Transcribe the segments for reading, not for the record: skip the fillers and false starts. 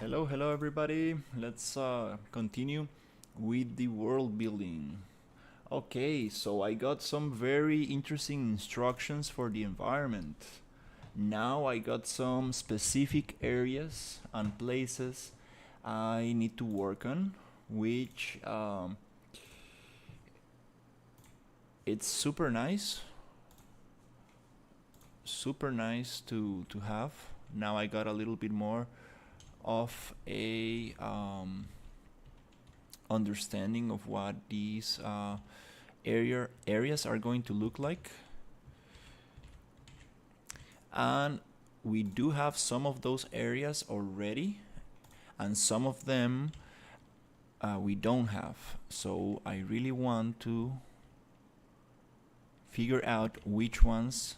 Hello everybody. Let's continue with the world building. Okay, so I got some very interesting instructions for the environment. Now I got some specific areas and places I need to work on, which it's super nice to have. Now I got a little bit more of a understanding of what these areas are going to look like, and we do have some of those areas already and some of them we don't have. So I really want to figure out which ones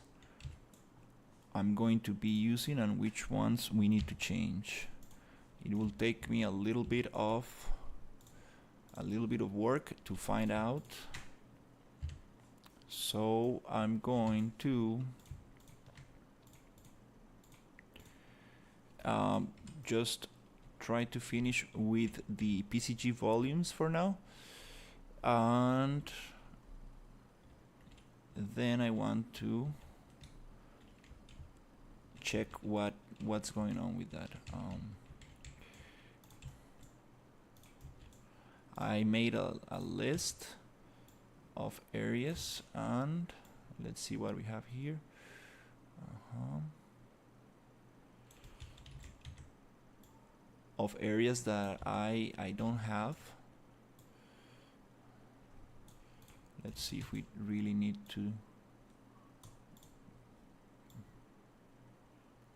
I'm going to be using and which ones we need to change. It will take me a little bit of work to find out. So I'm going to just try to finish with the PCG volumes for now, and then I want to check what's going on with that. I made a list of areas, and let's see what we have here. Of areas that I don't have. Let's see if we really need to.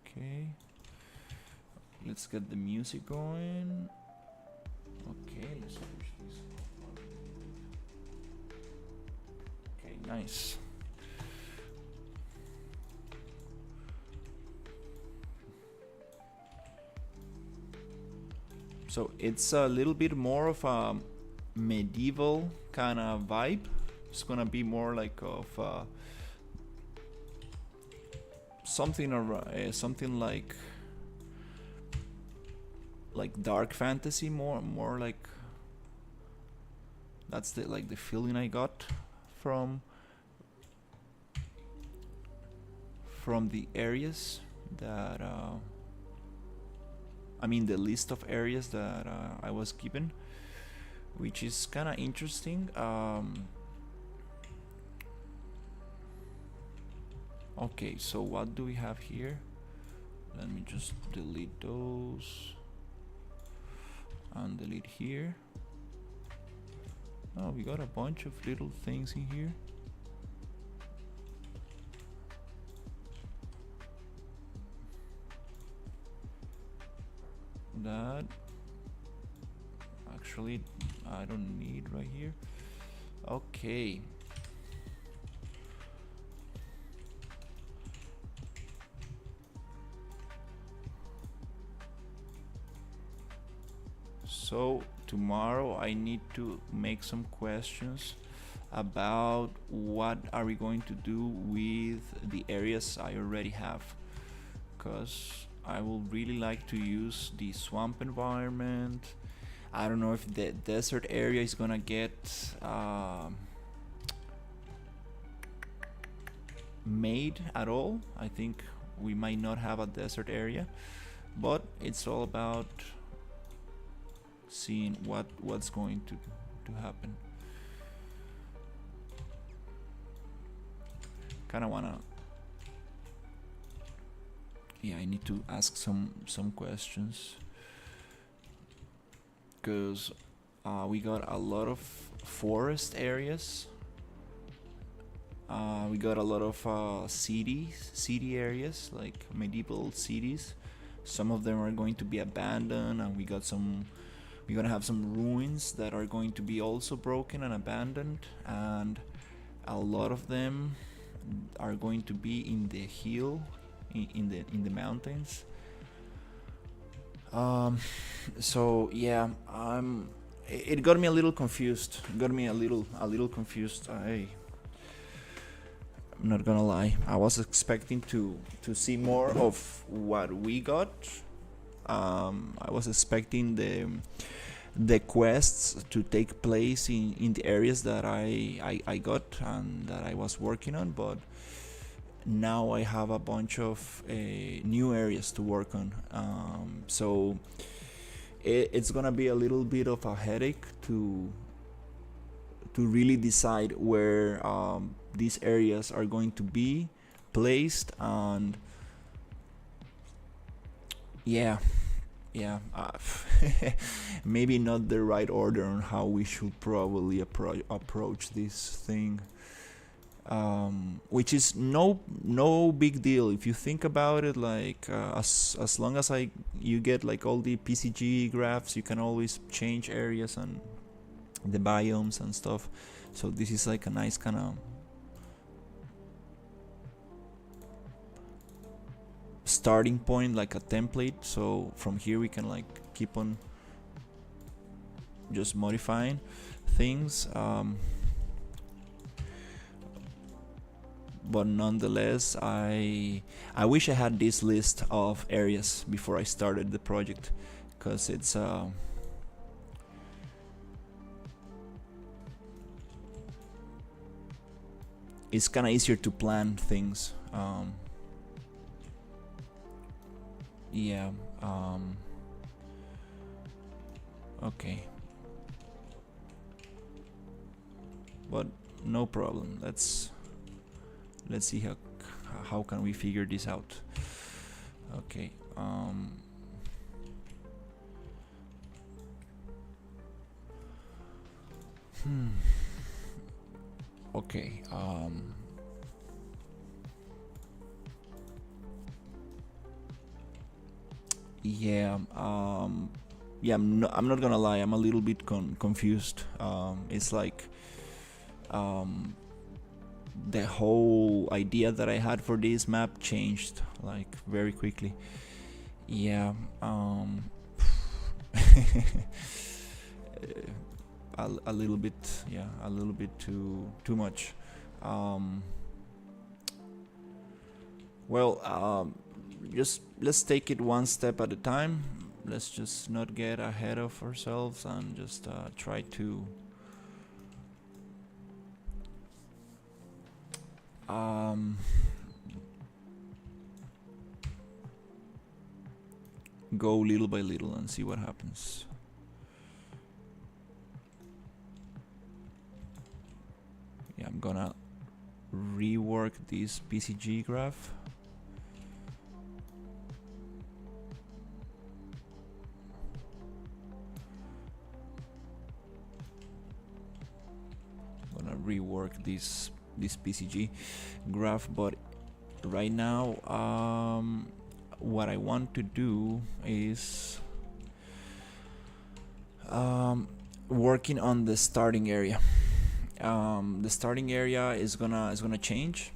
Okay, let's get the music going. Okay, let's push this up. Okay, nice. So it's a little bit more of a medieval kind of vibe. It's gonna be more like of something like dark fantasy, more like that's the feeling I got from the areas that I mean the list of areas that I was given, which is kind of interesting. Okay, so what do we have here? Let me just delete those and delete here. Oh, we got a bunch of little things in here. That actually I don't need right here. Okay. So tomorrow I need to make some questions about what are we going to do with the areas I already have, because I will really like to use the swamp environment. I don't know if the desert area is gonna get made at all. I think we might not have a desert area, but it's all about seeing what's going to happen. Kind of wanna, yeah, I need to ask some questions, because we got a lot of forest areas. We got a lot of city areas, like medieval cities. Some of them are going to be abandoned, and we're gonna have some ruins that are going to be also broken and abandoned, and a lot of them are going to be in the hill, in the mountains. So yeah, it got me a little confused. I'm not gonna lie. I was expecting to see more of what we got, I was expecting the quests to take place in the areas that I got and that I was working on, but now I have a bunch of new areas to work on. So it's gonna be a little bit of a headache to really decide where these areas are going to be placed, and yeah, maybe not the right order on how we should probably approach this thing, which is no big deal if you think about it. Like as long as you get like all the PCG graphs, you can always change areas and the biomes and stuff. So this is like a nice kind of starting point, like a template. So from here we can like keep on just modifying things, but nonetheless I wish I had this list of areas before I started the project, because it's kind of easier to plan things. Yeah. Okay. But no problem. Let's see how can we figure this out. Okay. Okay. Yeah. Yeah. I'm not gonna lie. I'm a little bit confused. It's like the whole idea that I had for this map changed like very quickly. Yeah. A little bit. Yeah. A little bit too much. Well, just let's take it one step at a time. Let's just not get ahead of ourselves and just try to go little by little and see what happens. Yeah, I'm gonna rework this PCG graph. I'm gonna rework this PCG graph, but right now what I want to do is working on the starting area. The starting area is gonna change.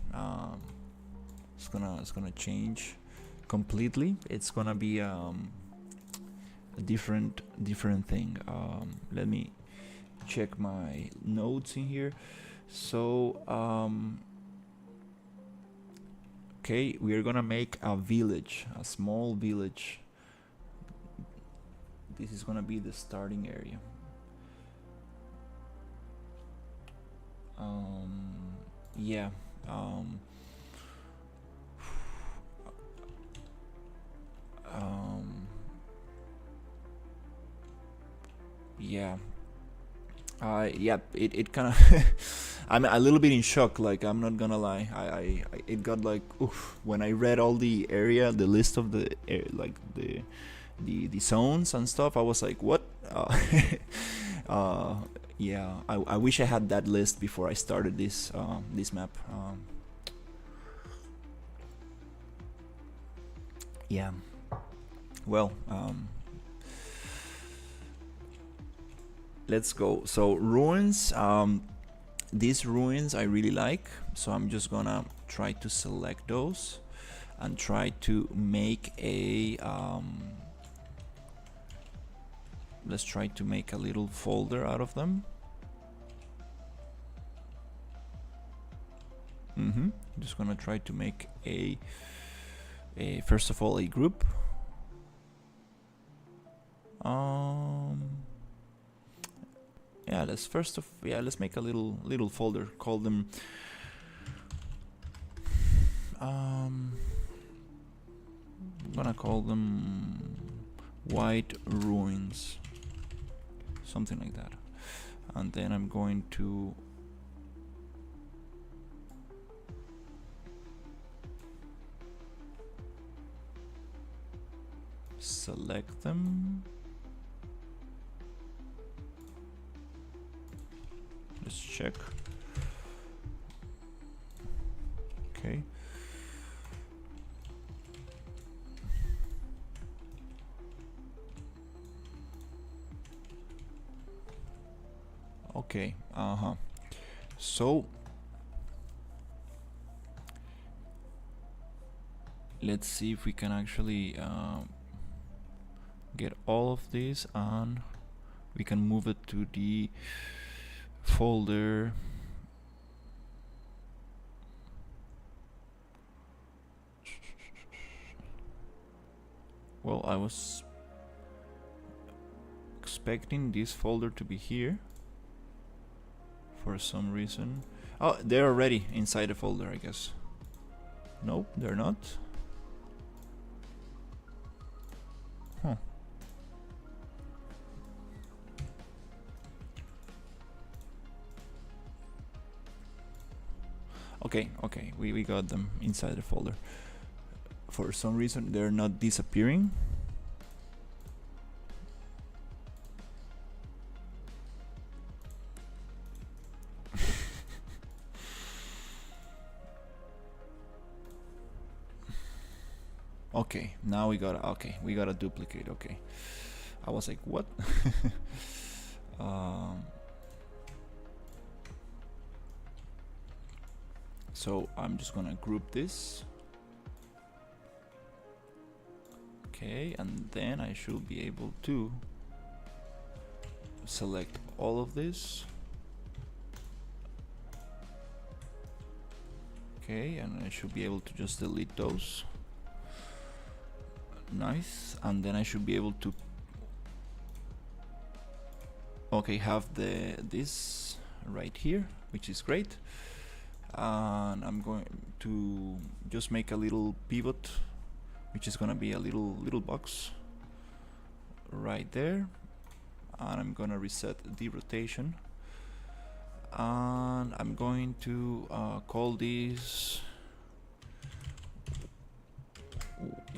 It's gonna change completely. It's gonna be a different thing. Let me check my notes in here. So okay, we are gonna make a village, a small village. This is gonna be the starting area. Yeah. Yeah. Yeah. It kind of. I'm a little bit in shock. Like, I'm not gonna lie. I it got like oof when I read all the area, the list of the like the zones and stuff. I was like, what? Yeah. I wish I had that list before I started this this map. Yeah. Well. Let's go. So ruins. These ruins I really like, so I'm just gonna try to select those and try to make a let's try to make a little folder out of them. Just gonna try to make a first of all a group. Yeah, let's make a little folder. Call them I'm gonna call them White Ruins, something like that. And then I'm going to select them. Let's check. Okay. Okay. So let's see if we can actually get all of this, and we can move it to the folder. Well, I was expecting this folder to be here for some reason. Oh, they're already inside the folder, I guess. Nope, they're not. Huh. Okay, we got them inside the folder. For some reason, they're not disappearing. Okay, now we got a duplicate. Okay, I was like, what? So I'm just gonna group this. Okay, and then I should be able to select all of this. Okay, and I should be able to just delete those. Nice. And then I should be able to have this right here, which is great. And I'm going to just make a little pivot, which is gonna be a little box right there, and I'm gonna reset the rotation, and I'm going to call this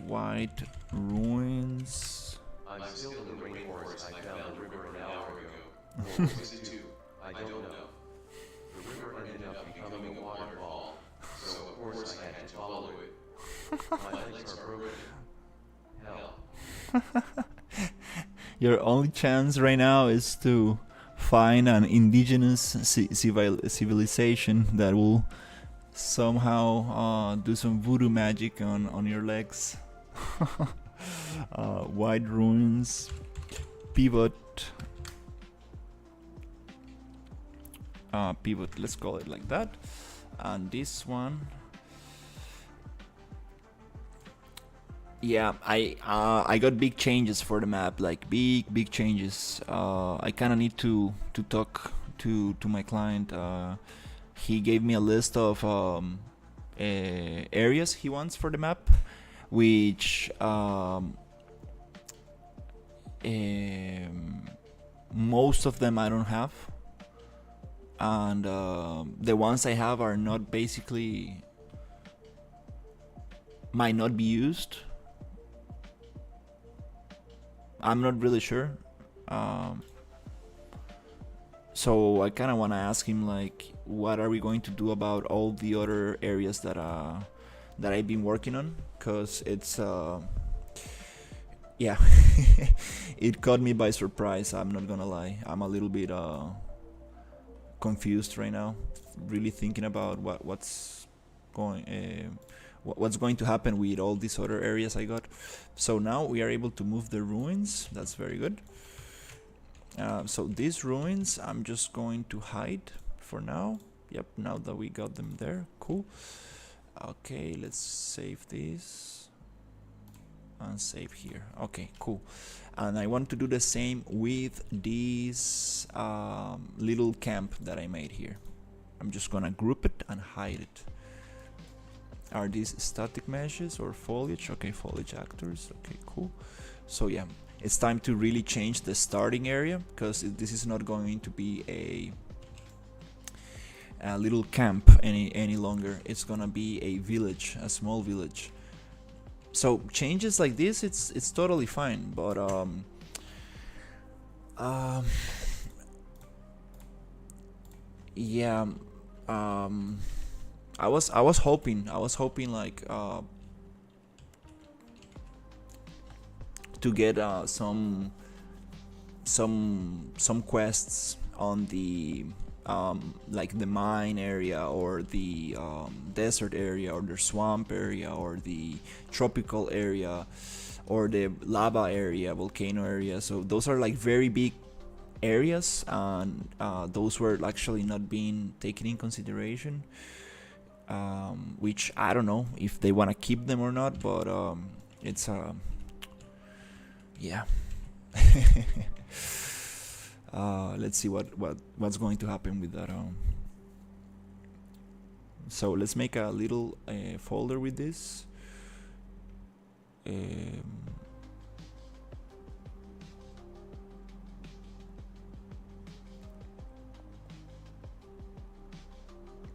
White Ruins. I'm still in the rainforest. I found the river an hour ago. Or was it 2? I don't know. The river ended up becoming a waterfall, so of course I had to follow it. My legs are broken. Hell. Your only chance right now is to find an indigenous civilization that will somehow do some voodoo magic on your legs. White Ruins, pivot, let's call it like that. And this one, yeah, I got big changes for the map, like big changes. I kind of need to talk to my client. He gave me a list of areas he wants for the map, which most of them I don't have, and the ones I have are not basically might not be used. I'm not really sure. So I kind of want to ask him, like, what are we going to do about all the other areas that I've been working on? Cause it's yeah, it caught me by surprise. I'm not gonna lie. I'm a little bit confused right now, really thinking about what's going to happen with all these other areas I got. So now we are able to move the ruins. That's very good. So these ruins I'm just going to hide for now. Yep, now that we got them there, cool. Okay, let's save this and save here. Okay, cool. and I want to do the same with this little camp that I made here. I'm just gonna group it and hide it. Are these static meshes or foliage? Okay, foliage actors. Okay, cool. So yeah, it's time to really change the starting area, because this is not going to be a little camp any longer. It's gonna be a village, a small village. So changes like this, it's totally fine, but yeah, I was hoping like to get some quests on the like the mine area, or the desert area, or the swamp area, or the tropical area, or the lava area, volcano area. So those are like very big areas, and those were actually not being taken in consideration, which I don't know if they want to keep them or not, but it's yeah. Let's see what's going to happen with that. So let's make a little folder with this.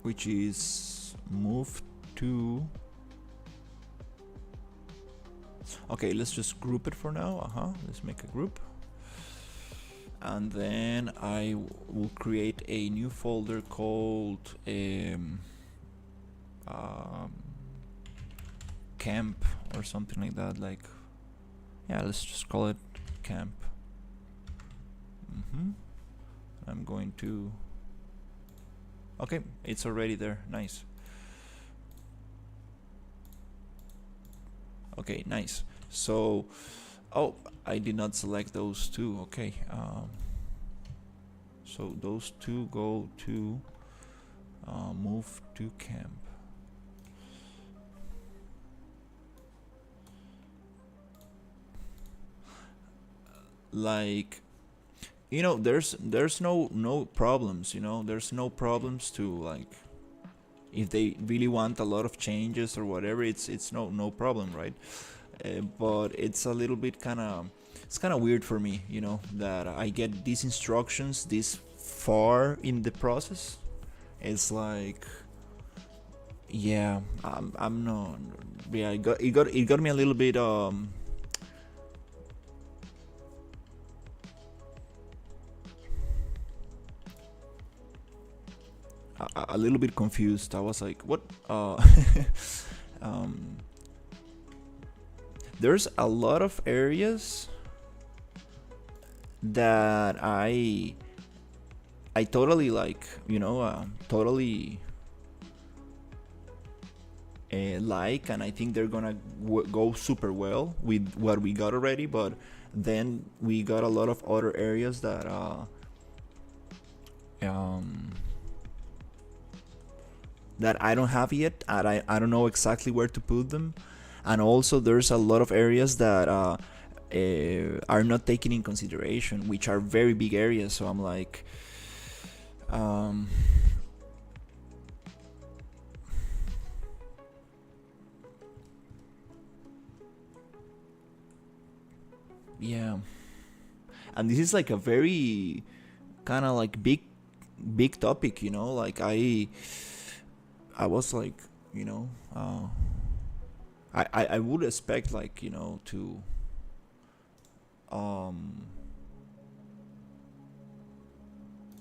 Which is move to. Okay, let's just group it for now. Let's make a group. And then I will create a new folder called camp or something like that. Like, yeah, let's just call it camp. I'm going to. Okay, it's already there. Nice. Okay, nice. So, oh, I did not select those two. Okay. So those two go to move to camp. Like, you know, there's no problems. You know, there's no problems to, like, if they really want a lot of changes or whatever, it's no problem, right? But it's a little bit kind of weird for me, you know, that I get these instructions this far in the process. It's like, yeah, I'm not. Yeah, it got me a little bit a little bit confused. I was like, what? There's a lot of areas that I totally like, you know, totally like, and I think they're gonna go super well with what we got already. But then we got a lot of other areas that that I don't have yet, and I don't know exactly where to put them. And also there's a lot of areas that are not taken in consideration, which are very big areas. So I'm like, yeah. And this is like a very kind of like big topic, you know. Like I was like, you know, I would expect, like, you know, to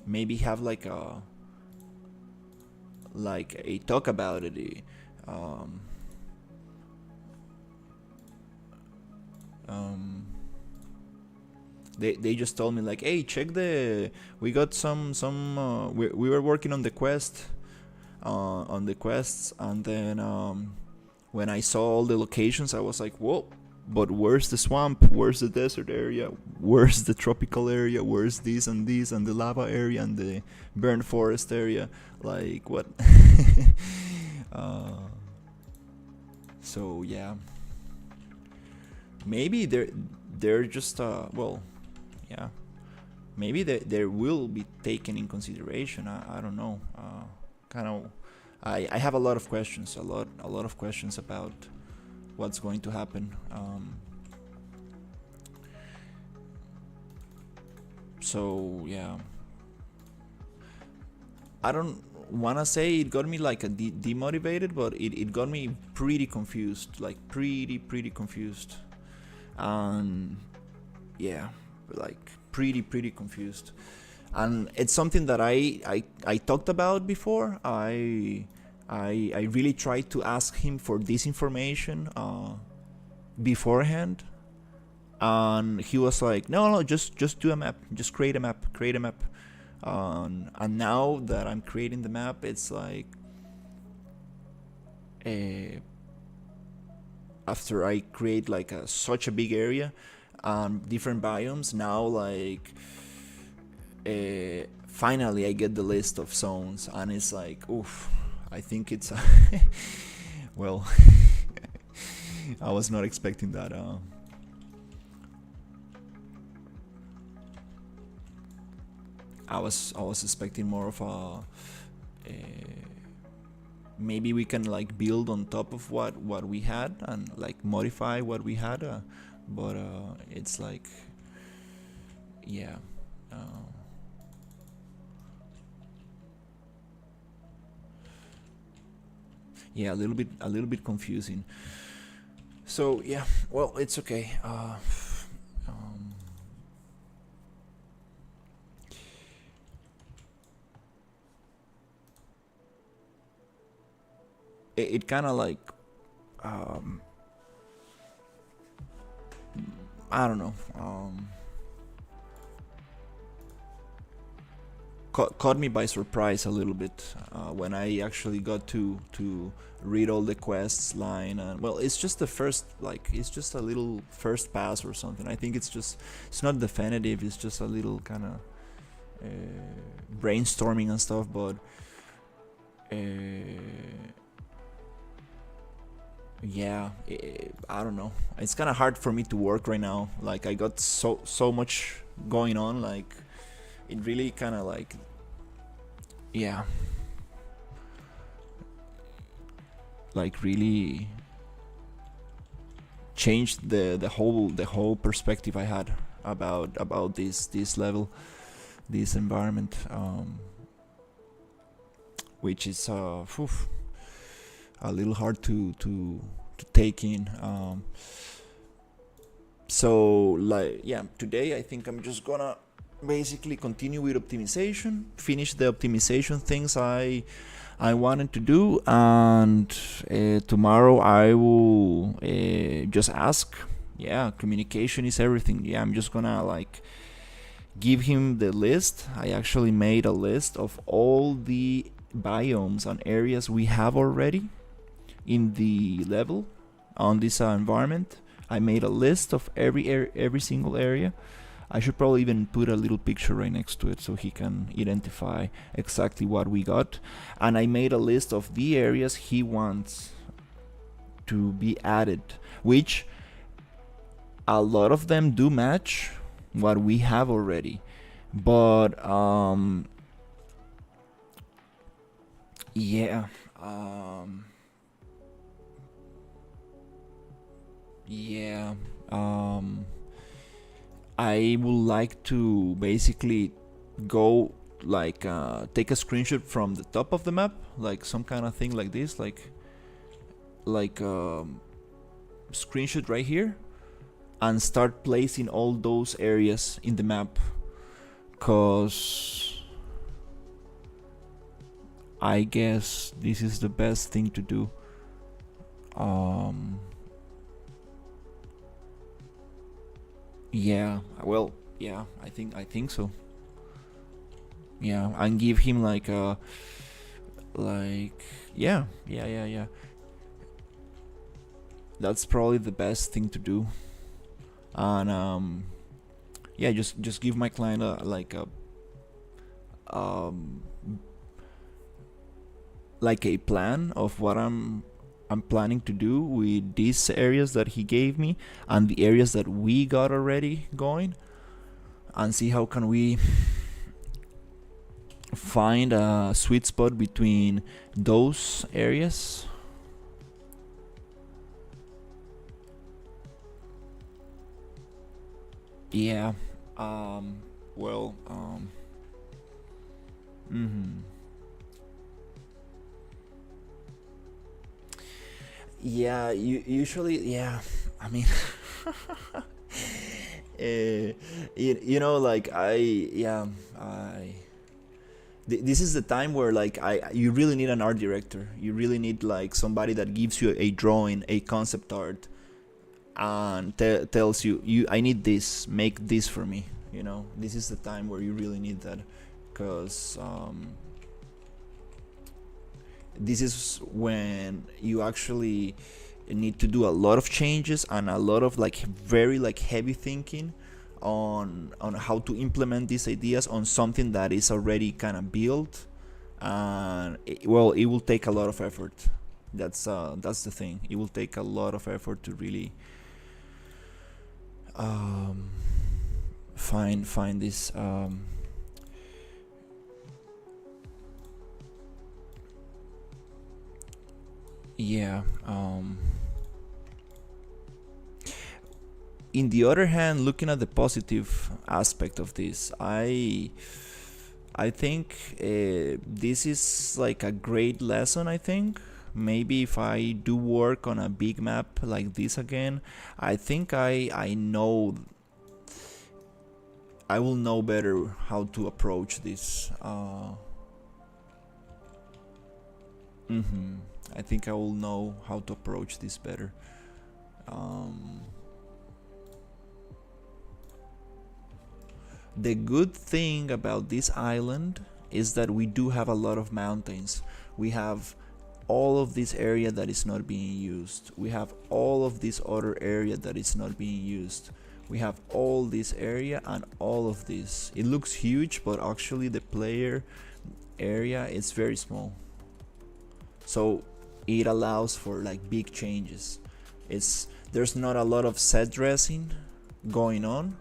maybe have like a talk about it. They just told me like, hey, check we got some we were working on the quests, and then when I saw all the locations, I was like, whoa, but where's the swamp, where's the desert area, where's the tropical area, where's this and the lava area and the burnt forest area, like what? So yeah, maybe they're just well, yeah, maybe they will be taken in consideration. I don't know. Kind of, I have a lot of questions, a lot of questions about what's going to happen. So yeah, I don't wanna say it got me like a demotivated, but it got me pretty confused, like pretty confused, and yeah, like pretty confused. And it's something that I talked about before. I really tried to ask him for this information beforehand, and he was like, no, just do a map, just create a map. And now that I'm creating the map, it's like after I create like such a big area and different biomes, now like finally I get the list of zones, and it's like, oof, I think it's well, I was not expecting that. I was expecting more of maybe we can like build on top of what we had and like modify what we had, but it's like, yeah. Yeah, a little bit confusing. So yeah, well, it's okay. It kind of like I don't know. Caught me by surprise a little bit when I actually got to read all the quests line, and well, it's just the first, like, it's just a little first pass or something. I think it's not definitive. It's just a little kind of brainstorming and stuff, but yeah, I don't know. It's kind of hard for me to work right now. Like, I got so much going on. Like, it really kind of like, yeah, like really changed the whole perspective I had about this level, this environment, which is a little hard to take in. So like, yeah, today I think I'm just gonna basically continue with optimization, finish the optimization things I wanted to do, and tomorrow I will just ask. Yeah, communication is everything. Yeah, I'm just gonna like give him the list. I actually made a list of all the biomes and areas we have already in the level on this environment. I made a list of every single area. I should probably even put a little picture right next to it so he can identify exactly what we got. And I made a list of the areas he wants to be added, which a lot of them do match what we have already. But yeah, yeah, I would like to basically go like take a screenshot from the top of the map, like some kind of thing like this, like screenshot right here, and start placing all those areas in the map, cause I guess this is the best thing to do. Yeah, well, yeah, I think so. Yeah, and give him like a yeah. That's probably the best thing to do. And yeah, just give my client like a plan of what I'm I'm planning to do with these areas that he gave me and the areas that we got already going, and see how can we find a sweet spot between those areas. Yeah. Um. Well. Mhm. Yeah. Usually. Yeah. I mean. You know, like I. Yeah. I. This is the time where like you really need an art director. You really need like somebody that gives you a drawing, a concept art, and tells you, I need this, make this for me. You know, this is the time where you really need that, because this is when you actually need to do a lot of changes and a lot of like very like heavy thinking on how to implement these ideas on something that is already kind of built. And well, it will take a lot of effort. That's the thing. It will take a lot of effort to really um, find this yeah. In the other hand, looking at the positive aspect of this, I think this is like a great lesson. I think maybe if I do work on a big map like this again, I think I will know better how to approach this. Mhm. I think I will know how to approach this better. Um, the good thing about this island is that we do have a lot of mountains. We have all of this area that is not being used. We have all of this other area that is not being used. We have all this area and all of this. It looks huge, but actually the player area is very small. So it allows for like big changes. There's not a lot of set dressing going on.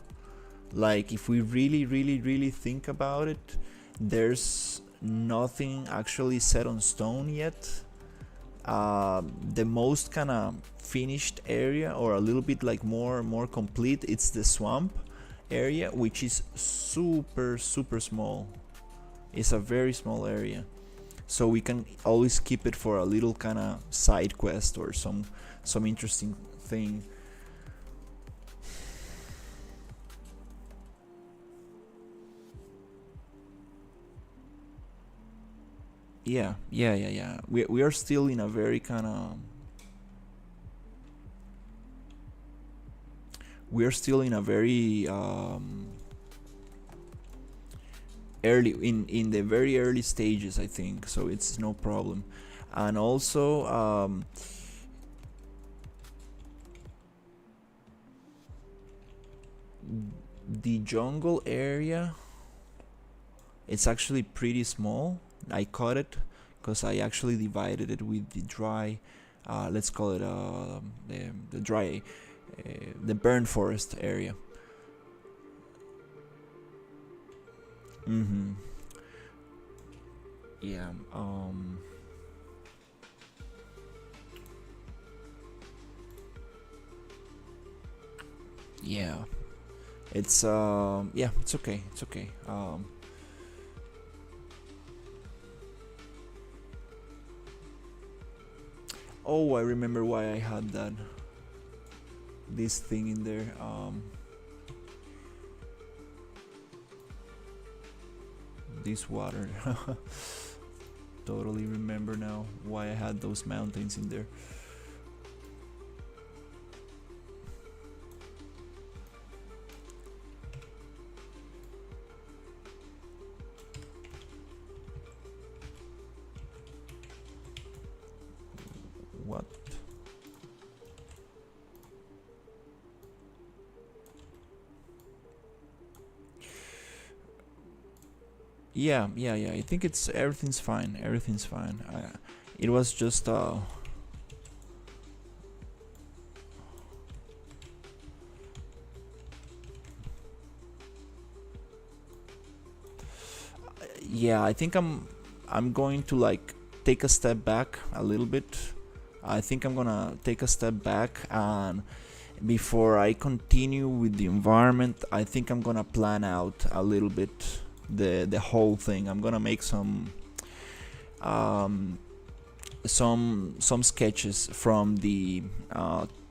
Like if we really think about it, there's nothing actually set on stone yet. The most kind of finished area, or a little bit like more complete, it's the swamp area, which is super small. It's a very small area, so we can always keep it for a little kind of side quest or some interesting thing. Yeah. We are still in a very kind of we are still in a very early, in the very early stages, I think, so it's no problem. And also the jungle area, it's actually pretty small. I cut it because I actually divided it with the dry, let's call it the dry, the burn forest area. Mm-hmm. Yeah. Yeah. It's yeah. It's okay. It's okay. Oh, I remember why I had this thing in there. This water. Totally remember now why I had those mountains in there. What? Yeah. I think it's everything's fine. Everything's fine. It was just yeah, I think I'm going to like take a step back a little bit. I think I'm gonna take a step back, and before I continue with the environment, I think I'm gonna plan out a little bit the whole thing. I'm gonna make um, some sketches from the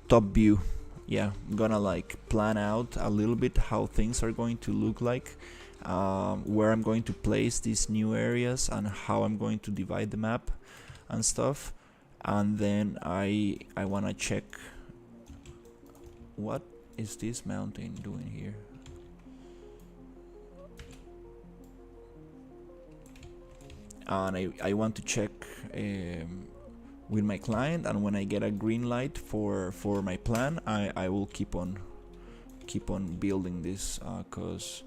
top view. Yeah, I'm gonna like plan out a little bit how things are going to look like, where I'm going to place these new areas, and how I'm going to divide the map and stuff. And then I wanna check what is this mountain doing here. And I want to check with my client, and when I get a green light for my plan, I will keep on building this, cause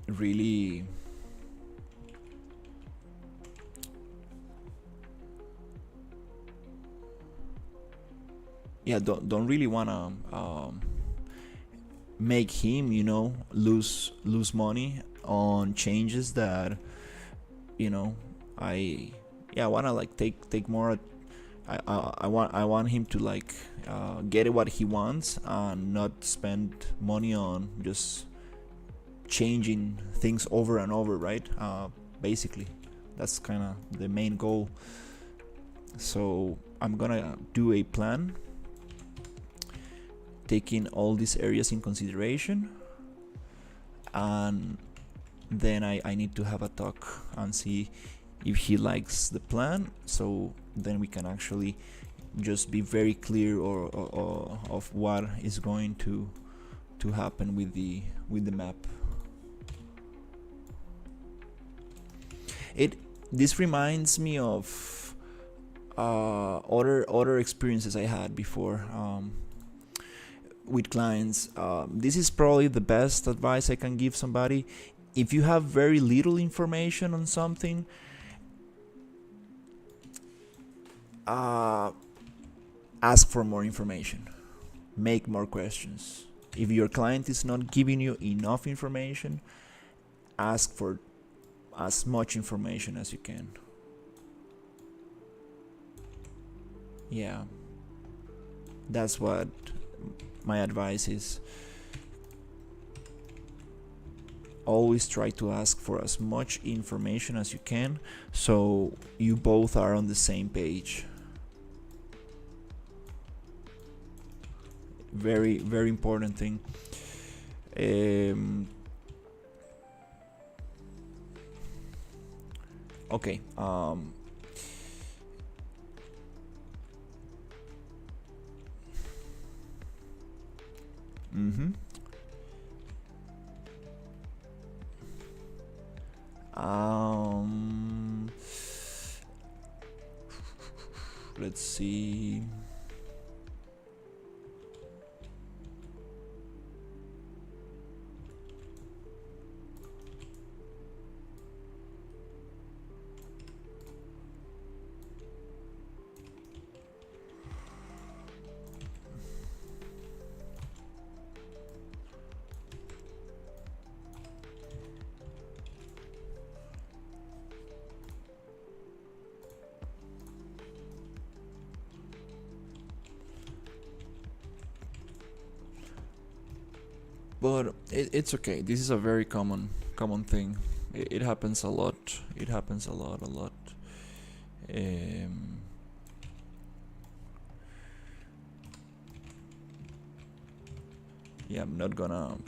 really don't really wanna make him, lose money on changes that, I wanna like take more. I want him to like get what he wants and not spend money on just changing things over and over, right? Basically, that's kind of the main goal. So I'm gonna do a plan taking all these areas in consideration, and then I need to have a talk and see if he likes the plan, so then we can actually just be very clear or of what is going to happen with the map. This reminds me of other experiences I had before, with clients. This is probably the best advice I can give somebody. If you have very little information on something, ask for more information, make more questions. If your client is not giving you enough information, ask for as much information as you can. Yeah, that's what my advice is. Always try to ask for as much information as you can, so you both are on the same page. Very, very important thing. Okay. Let's see. But it's okay. This is a very common thing. It happens a lot. It happens a lot. Yeah, I'm not gonna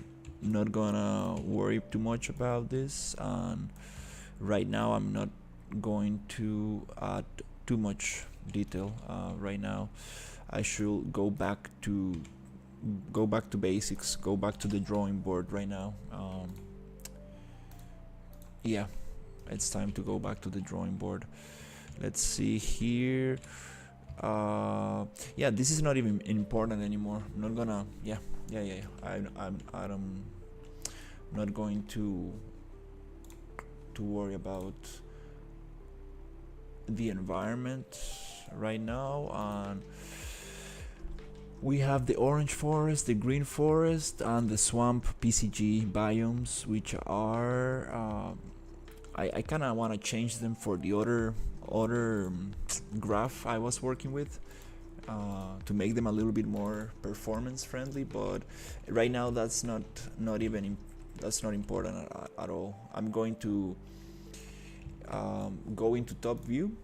worry too much about this, and right now I'm not going to add too much detail. Right now, I should go back to basics, go back to the drawing board right now. Yeah, it's time to go back to the drawing board. Let's see here. Yeah, this is not even important anymore. I'm not gonna. Yeah. I'm not going to worry about the environment right now, and We have the orange forest, the green forest, and the swamp PCG biomes, which are I kind of want to change them for the other graph I was working with, to make them a little bit more performance friendly. But right now that's not even that's not important at all. I'm going to go into top view,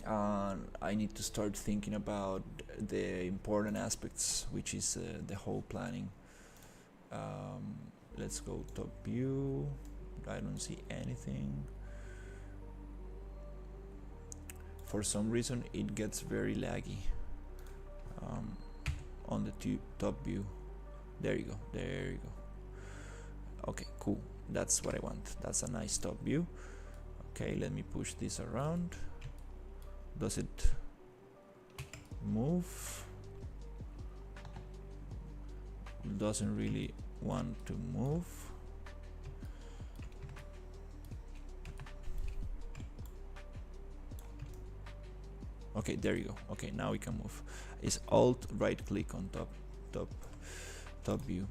and I need to start thinking about the important aspects, which is the whole planning. Let's go top view. I don't see anything. For some reason it gets very laggy on the top view. There you go. Okay, cool, that's what I want. That's a nice top view. Okay, let me push this around. Does it move? Doesn't really want to move. Okay, there you go. Okay, now we can move. It's alt right click on top view.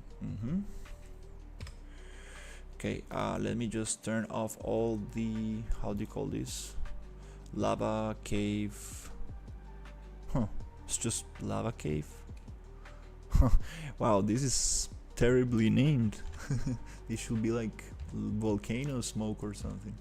Okay, let me just turn off all the, how do you call this, lava cave. It's just lava cave. Wow, this is terribly named. This should be like volcano smoke or something.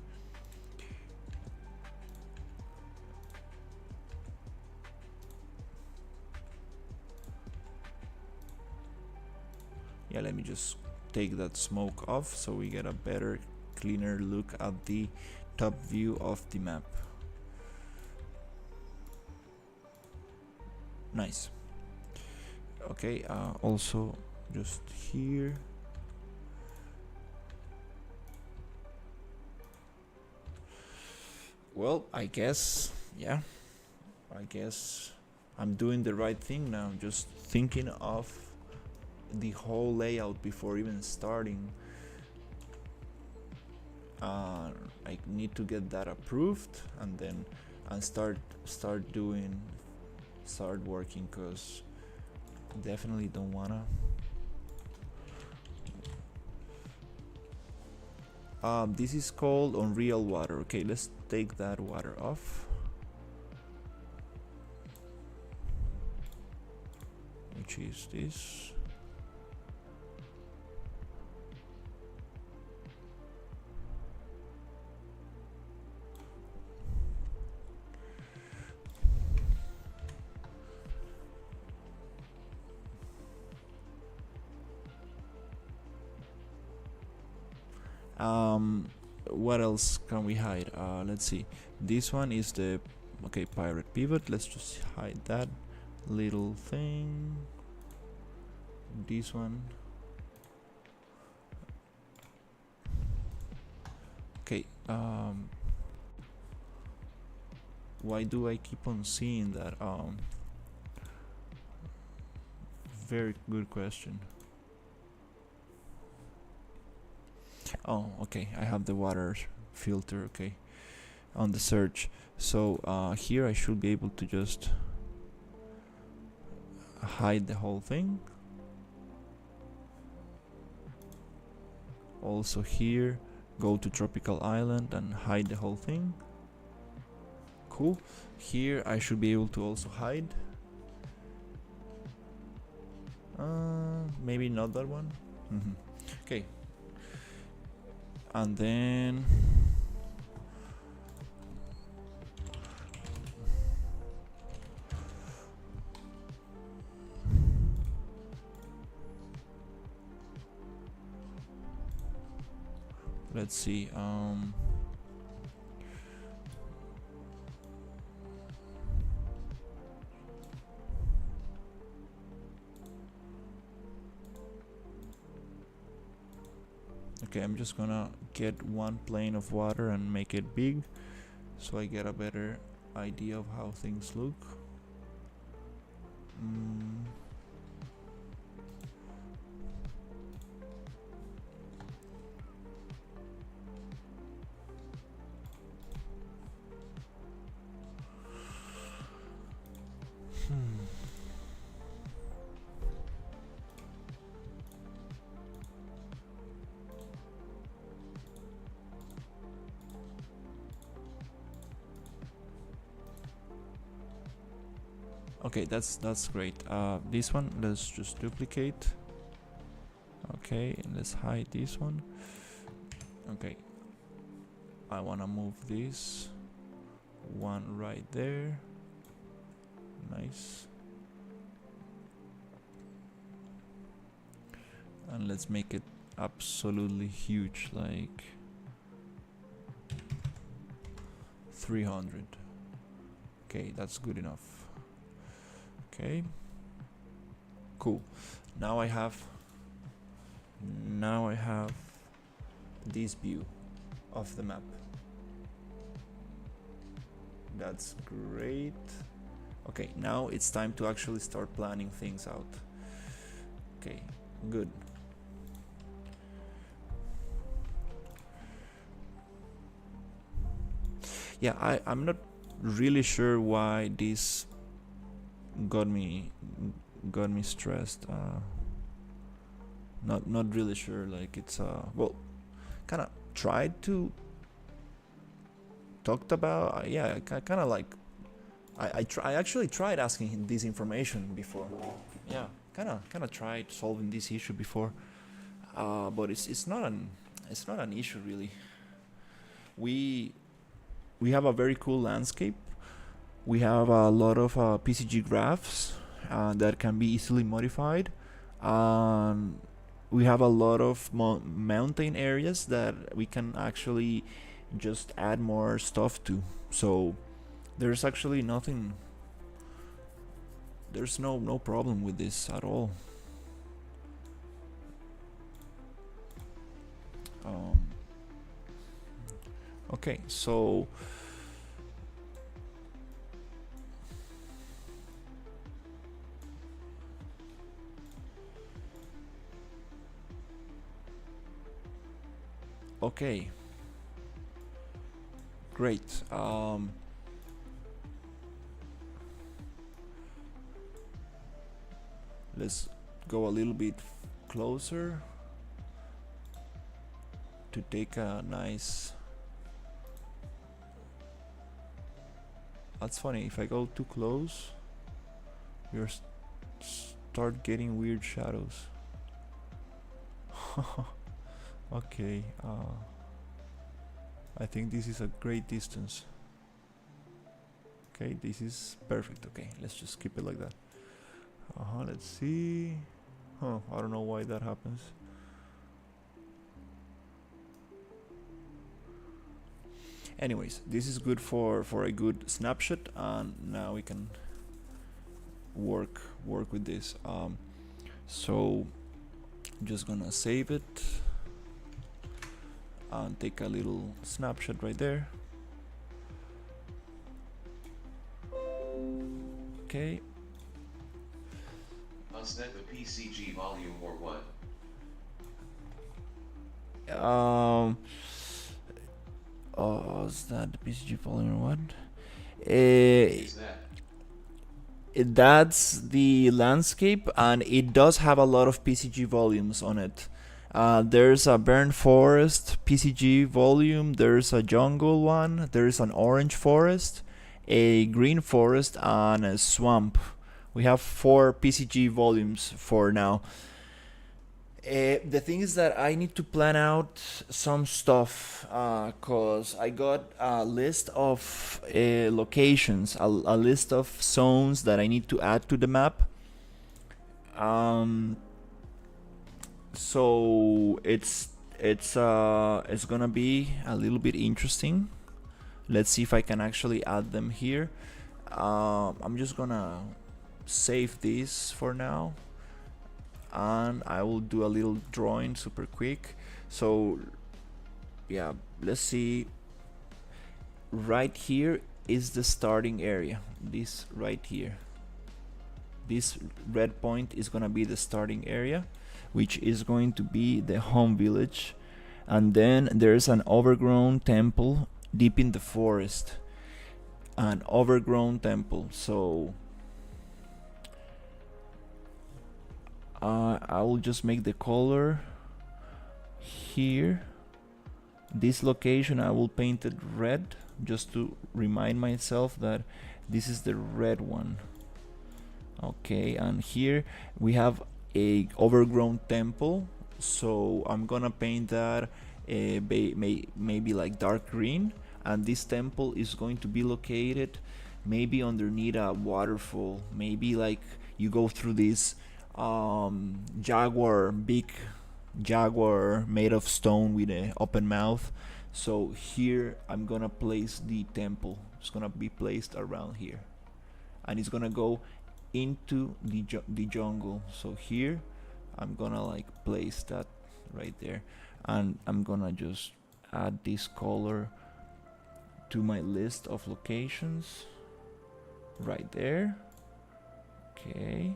Yeah, let me just take that smoke off so we get a better, cleaner look at the top view of the map. Nice. Okay, also just here. Well, I guess, yeah, I guess I'm doing the right thing now, just thinking of the whole layout before even starting. I need to get that approved and then start working, because definitely don't wanna this is called Unreal Water. Okay, let's take that water off, which is this. What else can we hide? Let's see. This one is the pirate pivot. Let's just hide that little thing. This one. Okay. Why do I keep on seeing that? Very good question. Oh, okay, I have the water filter, okay, on the search. So here I should be able to just hide the whole thing. Also here, go to tropical island and hide the whole thing. Cool. Here I should be able to also hide. Maybe not that one. Okay. And then let's see. Okay, I'm just gonna get one plane of water and make it big, so I get a better idea of how things look. Okay, that's great. This one, let's just duplicate. Okay, let's hide this one. Okay, I wanna move this one right there. Nice. And let's make it absolutely huge, like 300. Okay, that's good enough. Okay, cool. Now I have this view of the map. That's great. Okay, now it's time to actually start planning things out. Okay, good. Yeah, I'm not really sure why this got me stressed. Not really sure. Like it's well, kind of tried to talked about. Yeah, kind of like I actually tried asking him this information before. Yeah, kind of tried solving this issue before. But it's not an issue really. We have a very cool landscape. We have a lot of PCG graphs that can be easily modified. We have a lot of mountain areas that we can actually just add more stuff to. So there's actually nothing. There's no problem with this at all. Okay, so okay, great. Let's go a little bit closer to take a nice. That's funny. If I go too close, you start getting weird shadows. Okay. I think this is a great distance. Okay, this is perfect. Okay, let's just keep it like that. Let's see. I don't know why that happens. Anyways, this is good for a good snapshot, and now we can work with this. So I'm just gonna save it and take a little snapshot right there. Okay. Unsnet the PCG volume or what? Is that the PCG volume or what? Is that? That's the landscape, and it does have a lot of PCG volumes on it. There's a burnt forest PCG volume, there's a jungle one, there's an orange forest, a green forest, and a swamp. We have 4 PCG volumes for now. The thing is that I need to plan out some stuff, cause I got a list of locations, a list of zones that I need to add to the map. So it's gonna be a little bit interesting. Let's see if I can actually add them here. I'm just gonna save this for now, and I will do a little drawing super quick. So yeah, let's see. Right here is the starting area. This right here, this red point is gonna be the starting area, which is going to be the home village. And then there's an overgrown temple deep in the forest, an overgrown temple. So I will just make the color here. This location I will paint it red, just to remind myself that this is the red one. Okay, and here we have a overgrown temple, so I'm gonna paint that maybe like dark green, and this temple is going to be located maybe underneath a waterfall. Maybe like you go through this big jaguar made of stone with an open mouth. So here I'm gonna place the temple. It's gonna be placed around here, and it's gonna go into the jungle. So here I'm gonna like place that right there, and I'm gonna just add this color to my list of locations right there. Okay,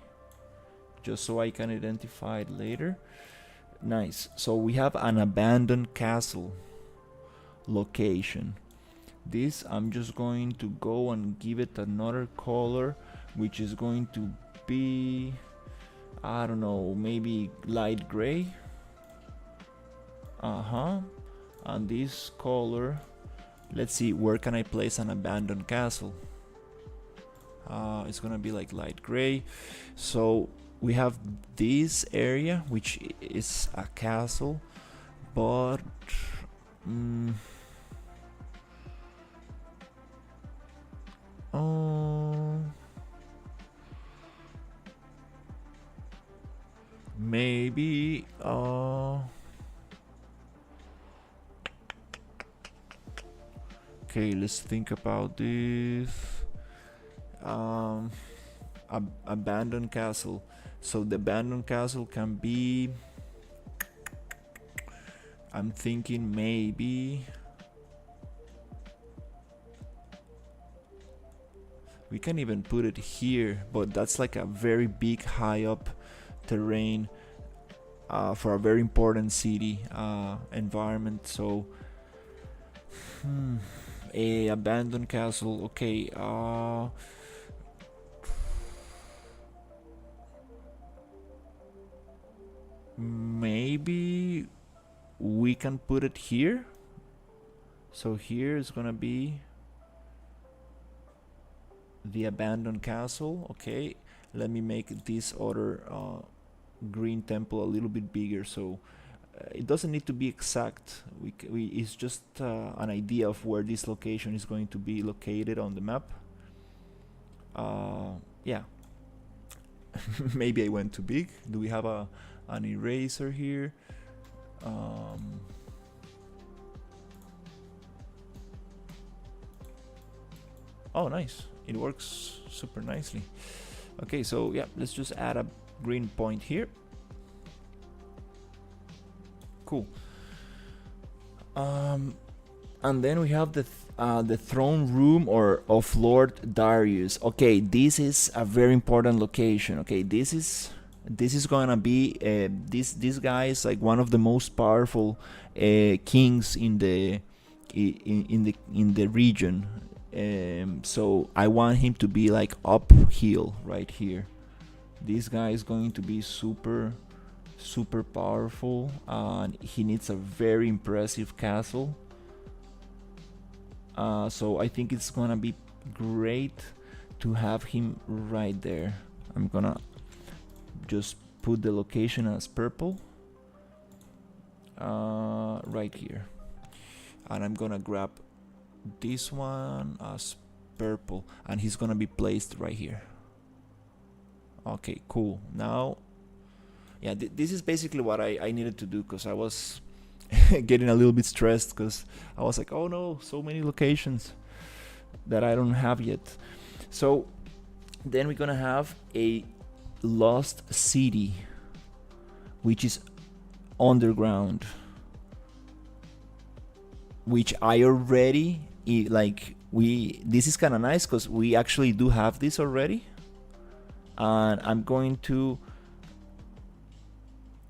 just so I can identify it later. Nice. So we have an abandoned castle location. This I'm just going to go and give it another color, which is going to be, I don't know, maybe light gray. And this color, let's see, where can I place an abandoned castle? It's gonna be like light gray. So we have this area, which is a castle, but maybe okay, let's think about this. Abandoned castle. So the abandoned castle can be, I'm thinking maybe we can even put it here, but that's like a very big high up terrain for a very important city environment. So a abandoned castle. Okay, maybe we can put it here. So here is gonna be the abandoned castle. Okay, let me make this other green temple a little bit bigger, so it doesn't need to be exact. It's just an idea of where this location is going to be located on the map. Yeah. Maybe I went too big. Do we have an eraser here? Oh, nice. It works super nicely. Okay, so yeah, let's just add a green point here. Cool. And then we have the throne room of Lord Darius. Okay, this is a very important location. Okay, this is gonna be this guy is like one of the most powerful kings in the region. So I want him to be like uphill right here. This guy is going to be super powerful, and he needs a very impressive castle. So I think it's gonna be great to have him right there. I'm gonna just put the location as purple right here, and I'm gonna grab this one as purple, and he's gonna be placed right here. Okay, cool. Now, yeah, this is basically what I needed to do, because I was getting a little bit stressed, because I was like, oh no, so many locations that I don't have yet. So then we're gonna have a lost city, which is underground, which I already this is kind of nice because we actually do have this already, and I'm going to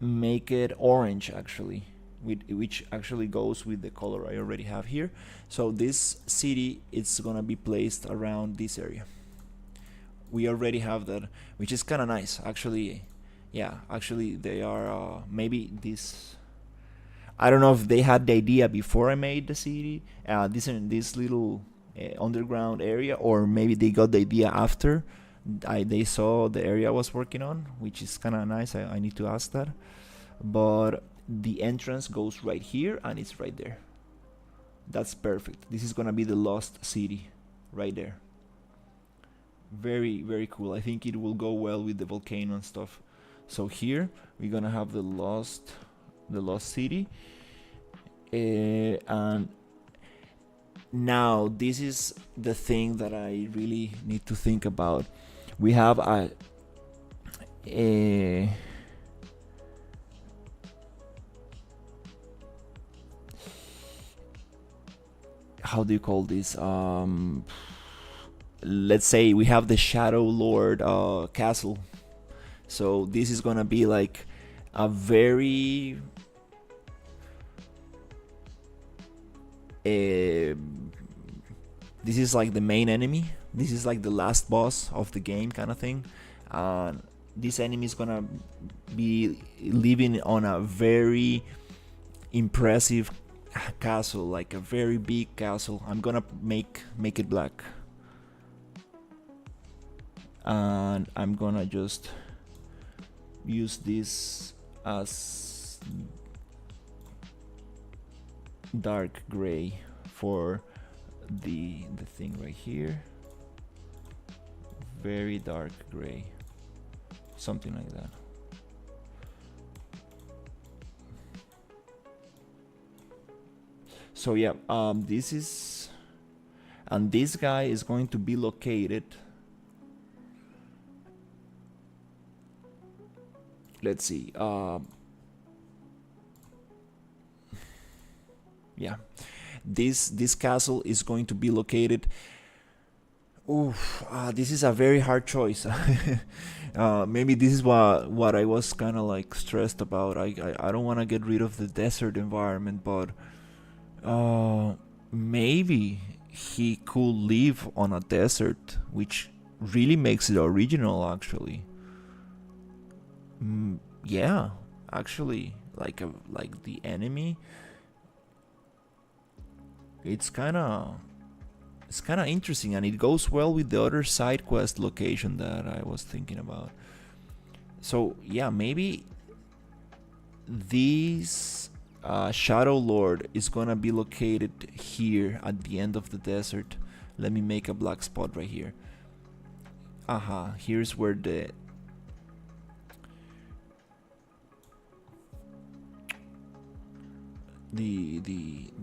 make it orange actually, which actually goes with the color I already have here. So this city is gonna be placed around this area. We already have that, which is kind of nice actually. Yeah, actually they are maybe this, I don't know if they had the idea before I made the city, this little underground area, or maybe they got the idea after. They saw the area I was working on, which is kind of nice. I need to ask that. But the entrance goes right here, and it's right there. That's perfect. This is gonna be the lost city right there. Very, very cool. I think it will go well with the volcano and stuff. So here we're gonna have the lost city, and now this is the thing that I really need to think about. We have a how do you call this? Let's say we have the Shadow Lord castle. So this is gonna be like a very this is like the main enemy. This is like the last boss of the game, kind of thing. This enemy is gonna be living on a very impressive castle, like a very big castle. I'm gonna make it black, and I'm gonna just use this as dark gray for the thing right here. Very dark gray, something like that. So yeah, this is, and this guy is going to be located, let's see, yeah, this castle is going to be located. Oof, this is a very hard choice. Maybe this is what I was kind of like stressed about. I don't want to get rid of the desert environment, but maybe he could live on a desert, which really makes it original, actually. Yeah, actually, like the enemy, it's kind of interesting, and it goes well with the other side quest location that I was thinking about. So yeah, maybe this Shadow Lord is gonna be located here at the end of the desert. Let me make a black spot right here. Here's where the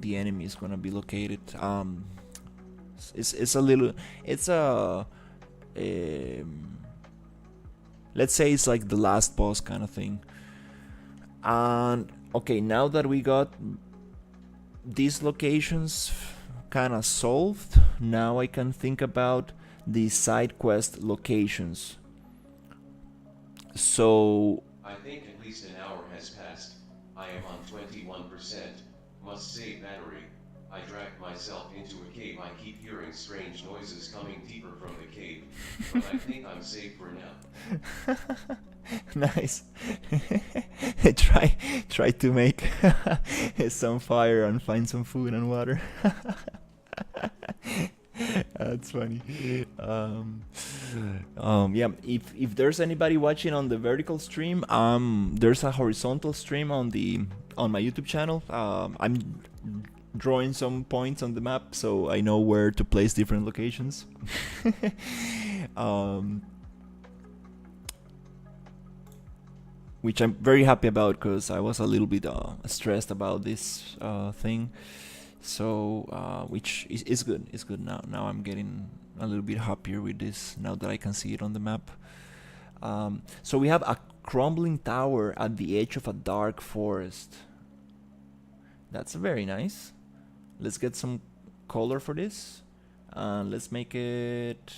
enemy is gonna be located. It's a little, it's a let's say it's like the last boss kind of thing. And okay, now that we got these locations kind of solved, now I can think about the side quest locations. So I think at least an hour has passed. I am on 21%. Must save battery. I dragged myself into a cave. I keep hearing strange noises coming deeper from the cave, but I think I'm safe for now. Nice. try to make some fire and find some food and water. That's funny. Yeah, if there's anybody watching on the vertical stream, there's a horizontal stream on my YouTube channel. I'm drawing some points on the map so I know where to place different locations. Which I'm very happy about, because I was a little bit stressed about this thing. So which is good. It's good now. Now I'm getting a little bit happier with this now that I can see it on the map. So we have a crumbling tower at the edge of a dark forest. That's very nice. Let's get some color for this. Let's make it.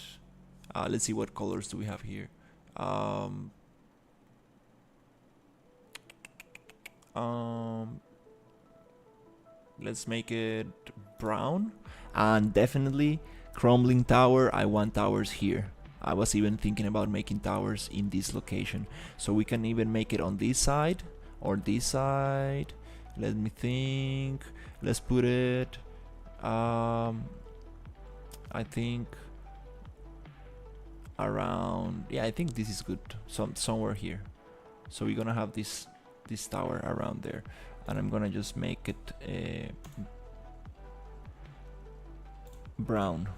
Let's see what colors do we have here. Let's make it brown, and definitely crumbling tower. I want towers here. I was even thinking about making towers in this location, so we can even make it on this side or this side. Let me think. Let's put it I think around, yeah, I think this is good, somewhere here. So we're gonna have this tower around there, and I'm gonna just make it brown.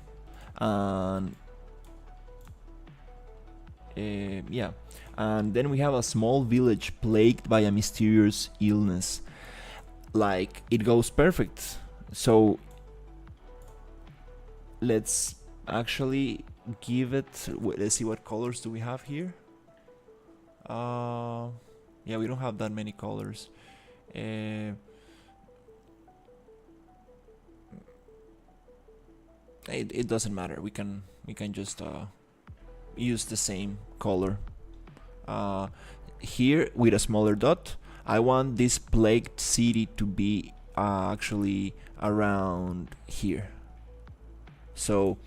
And yeah, and then we have a small village plagued by a mysterious illness. Like, it goes perfect. So let's actually give it, let's see what colors do we have here. Yeah, we don't have that many colors. It doesn't matter. We can just use the same color. Here with a smaller dot, I want this plagued city to be actually around here. So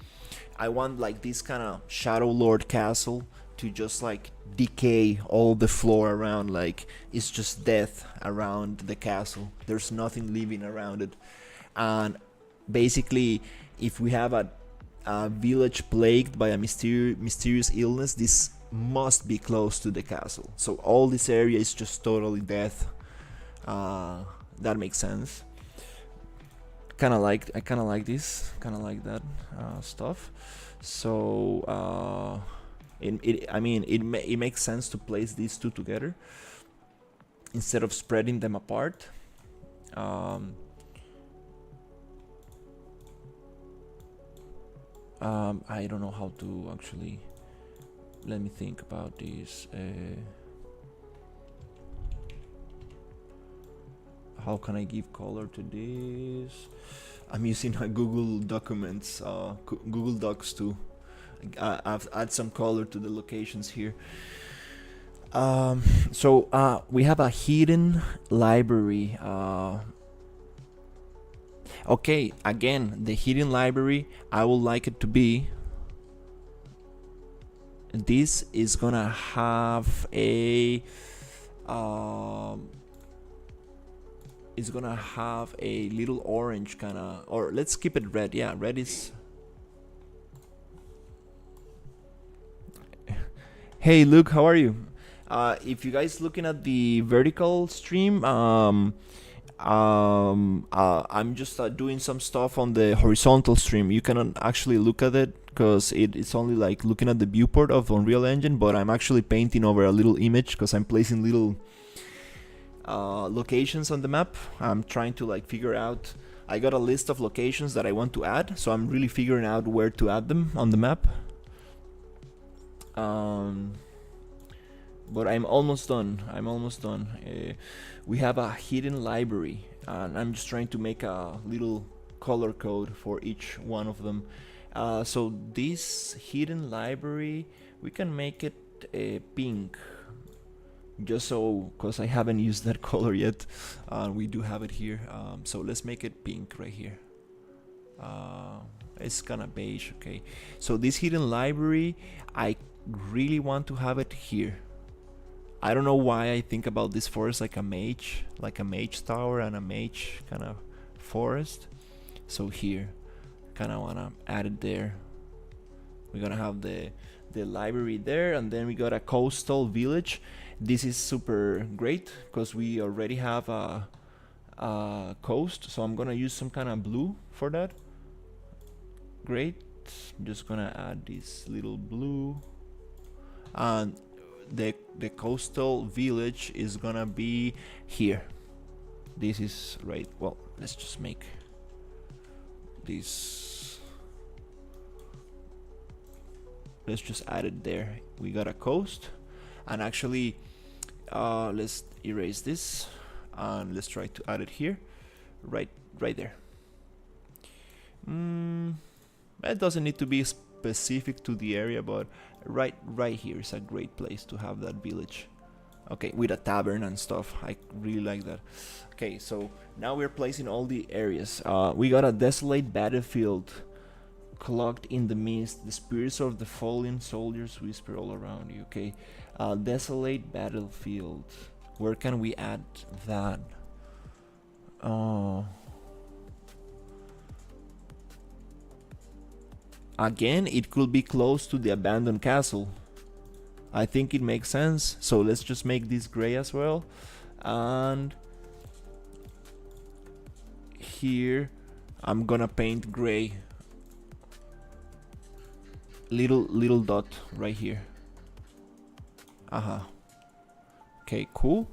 I want like this kind of Shadow Lord castle to just like decay all the floor around, like it's just death around the castle. There's nothing living around it. And basically, if we have a village plagued by a mysterious illness, this must be close to the castle. So all this area is just totally death. That makes sense. I kind of like this, kind of like that stuff. So it makes sense to place these two together instead of spreading them apart. I don't know how to actually. Let me think about this. How can I give color to this? I'm using Google Documents, Google Docs to add some color to the locations here. So we have a hidden library. Okay, again, the hidden library, I would like it to be. This is gonna have a. It's gonna have a little orange kind of, or let's keep it red. Yeah, red is. Hey Luke, how are you? If you guys looking at the vertical stream, I'm just doing some stuff on the horizontal stream. You cannot actually look at it because it's only like looking at the viewport of Unreal Engine, but I'm actually painting over a little image because I'm placing little locations on the map. I'm trying to like figure out. I got a list of locations that I want to add, so I'm really figuring out where to add them on the map. But I'm almost done. We have a hidden library, and I'm just trying to make a little color code for each one of them. So this hidden library, we can make it pink. Just so, because I haven't used that color yet. We do have it here. So let's make it pink right here. It's kind of beige, okay. So this hidden library, I really want to have it here. I don't know why I think about this forest like a mage tower and a mage kind of forest. So here, kind of want to add it there. We're gonna have the library there, and then we got a coastal village. This is super great because we already have a coast, so I'm gonna use some kind of blue for that. Great. I'm just gonna add this little blue, and the coastal village is gonna be here. This is right. Well, let's just make this. Let's just add it there. We got a coast, and actually, let's erase this, and let's try to add it here, right there. It doesn't need to be specific to the area, but right here is a great place to have that village. Okay, with a tavern and stuff. I really like that. Okay, so now we're placing all the areas. We got a desolate battlefield clogged in the mist. The spirits of the fallen soldiers whisper all around you. Okay, desolate battlefield. Where can we add that? Again, it could be close to the abandoned castle. I think it makes sense. So let's just make this gray as well. And here I'm gonna paint gray. Little dot right here. Okay, cool.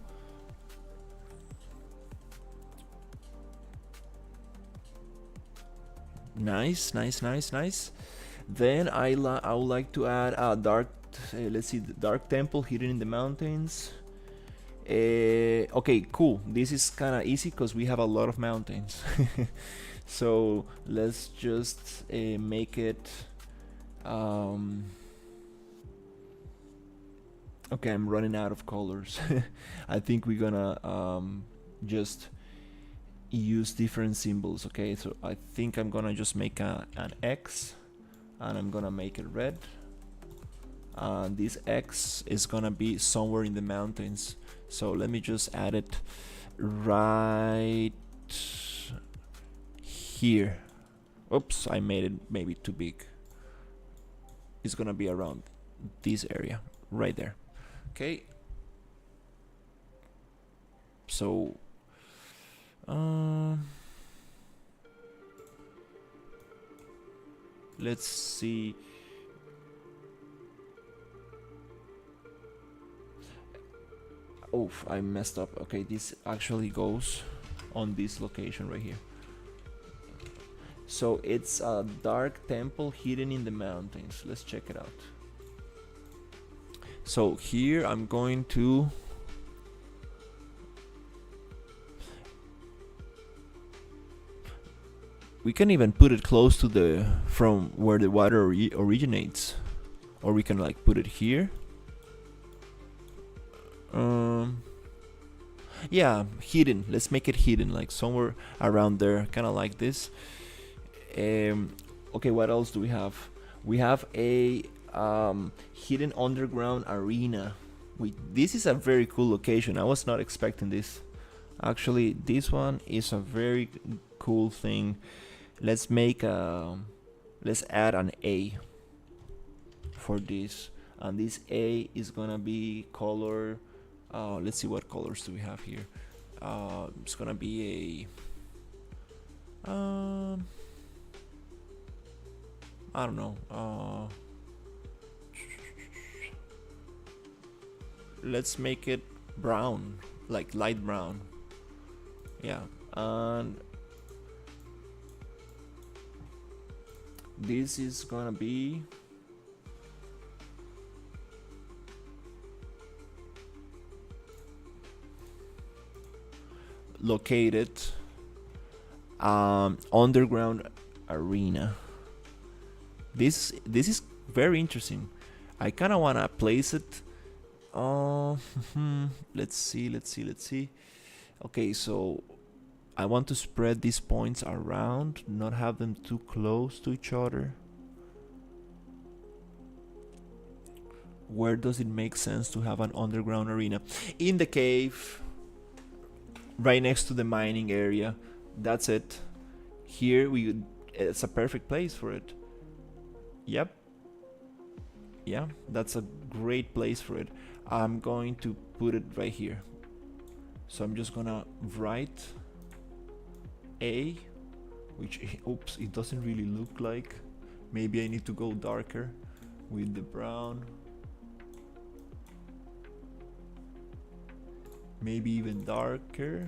Nice. Then I would like to add a dark, let's see, the dark temple hidden in the mountains. Okay, cool. This is kind of easy because we have a lot of mountains. So let's just make it. Okay, I'm running out of colors. I think we're gonna just use different symbols. Okay, so I think I'm gonna just make an X, and I'm gonna make it red. This X is gonna be somewhere in the mountains. So let me just add it right here. Oops, I made it maybe too big. It's gonna be around this area right there. Okay, so let's see. Oh, I messed up. Okay, this actually goes on this location right here. So it's a dark temple hidden in the mountains. Let's check it out. So here I'm going to we can even put it close to the from where the water originates, or we can like put it here. Yeah, hidden. Let's make it hidden, like somewhere around there, kind of like this. Okay, what else do we have? We have a hidden underground arena. This is a very cool location. I was not expecting this. Actually, this one is a very cool thing. Let's make let's add an A for this, and this A is gonna be color. Let's see what colors do we have here. It's gonna be a I don't know. Let's make it brown, like light brown. Yeah, and this is gonna be located underground arena. This is very interesting. I kind of wanna place it. Let's see. Okay, so I want to spread these points around, not have them too close to each other. Where does it make sense to have an underground arena? In the cave, right next to the mining area. That's it. Here it's a perfect place for it. Yep. Yeah, that's a great place for it. I'm going to put it right here. So I'm just gonna write A, which, oops, it doesn't really look like. Maybe I need to go darker with the brown. Maybe even darker.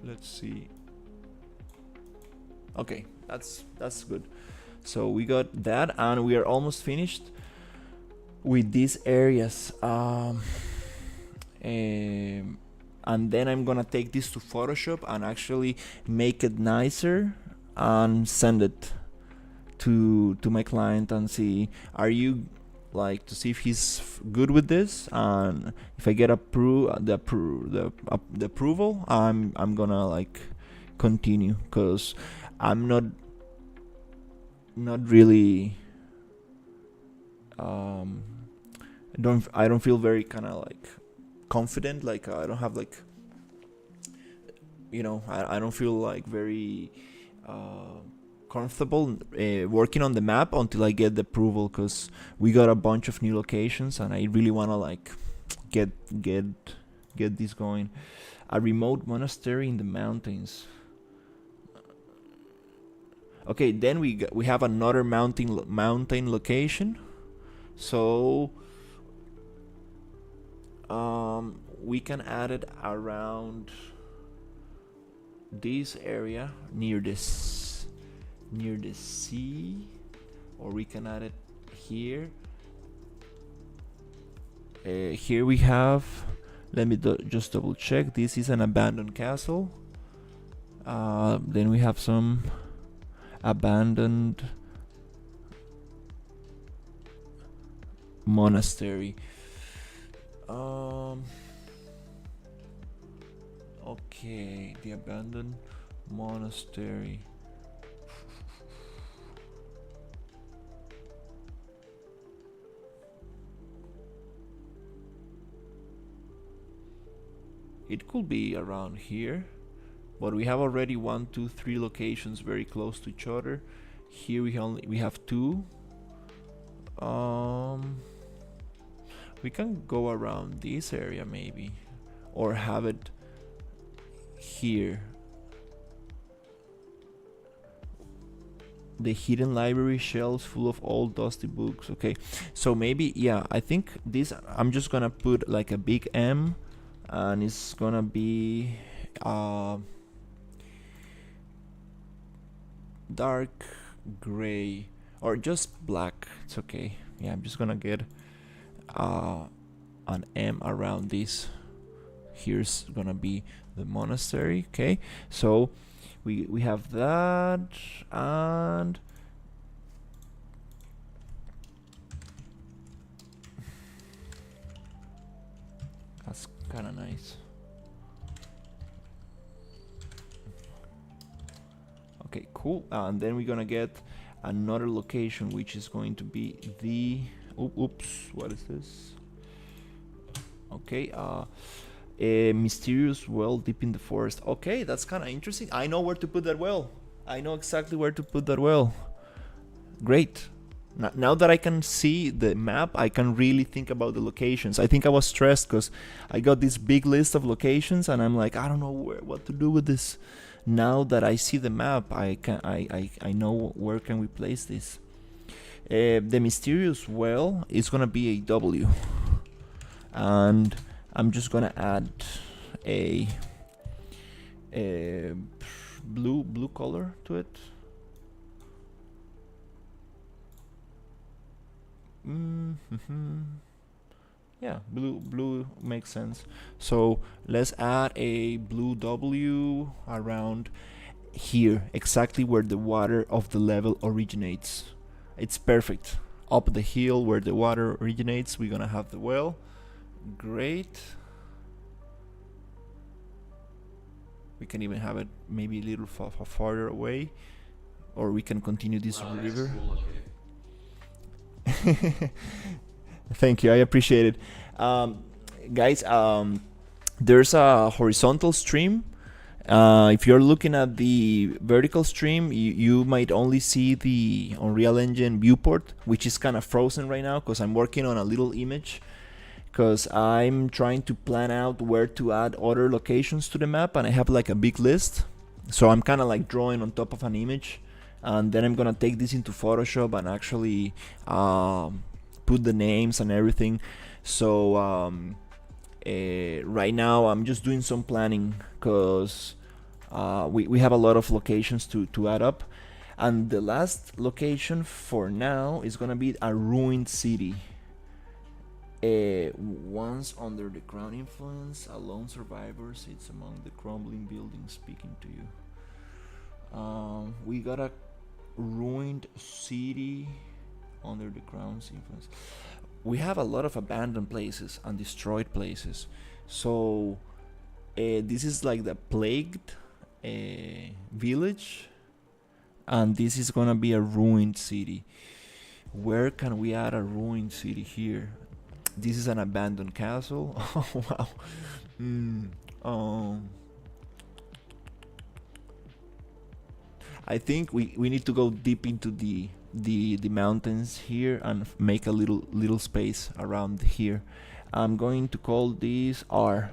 Let's see. Okay, that's good. So we got that, and we are almost finished with these areas. And then I'm gonna take this to Photoshop and actually make it nicer and send it to my client and see, are you like, to see if he's good with this, and if I get the approval, I'm gonna like continue, because I'm not really I don't feel very kind of like confident. Like I don't have like, I don't feel like very comfortable working on the map until I get the approval, because we got a bunch of new locations and I really want to like get this going. A remote monastery in the mountains. Okay, then we have another mountain location. So we can add it around this area near the sea, or we can add it here. Here we have, let me just double check, this is an abandoned castle. Then we have some abandoned monastery. Okay, the abandoned monastery. It could be around here, but we have already 1, 2, 3 locations very close to each other. Here we have 2. We can go around this area maybe, or have it here. The hidden library shelves full of old dusty books. Okay, so maybe, yeah, I think this, I'm just gonna put like a big M, and it's gonna be dark gray or just black. It's okay. Yeah, I'm just gonna get an M around this. Here's gonna be the monastery. Okay, so we have that, and that's kind of nice. Okay, cool. And then we're gonna get another location, which is going to be the oops, what is this? Okay, a mysterious well deep in the forest. Okay, that's kind of interesting. I know where to put that well. I know exactly where to put that well. Great. Now that I can see the map, I can really think about the locations. I think I was stressed because I got this big list of locations and I'm like, I don't know what to do with this. Now that I see the map, I know where can we place this. The mysterious well is gonna be a W, and I'm just gonna add a blue color to it. Yeah, blue makes sense. So let's add a blue W around here, exactly where the water of the level originates. It's perfect. Up the hill where the water originates, we're gonna have the well. Great. We can even have it maybe a little farther away, or we can continue this river. Thank you, I appreciate it. Guys, there's a horizontal stream. If you're looking at the vertical stream, you might only see the Unreal Engine viewport, which is kind of frozen right now because I'm working on a little image, because I'm trying to plan out where to add other locations to the map, and I have like a big list. So I'm kind of like drawing on top of an image, and then I'm gonna take this into Photoshop and actually put the names and everything. So right now I'm just doing some planning because we have a lot of locations to add up, and the last location for now is gonna be a ruined city. Once under the crown influence, a lone survivor sits among the crumbling buildings speaking to you. We got a ruined city under the crown's influence. We have a lot of abandoned places and destroyed places. So this is like the plagued village, and this is gonna be a ruined city. Where can we add a ruined city here? This is an abandoned castle. Oh wow. Um, I think we need to go deep into the mountains here and make a little space around here. I'm going to call this R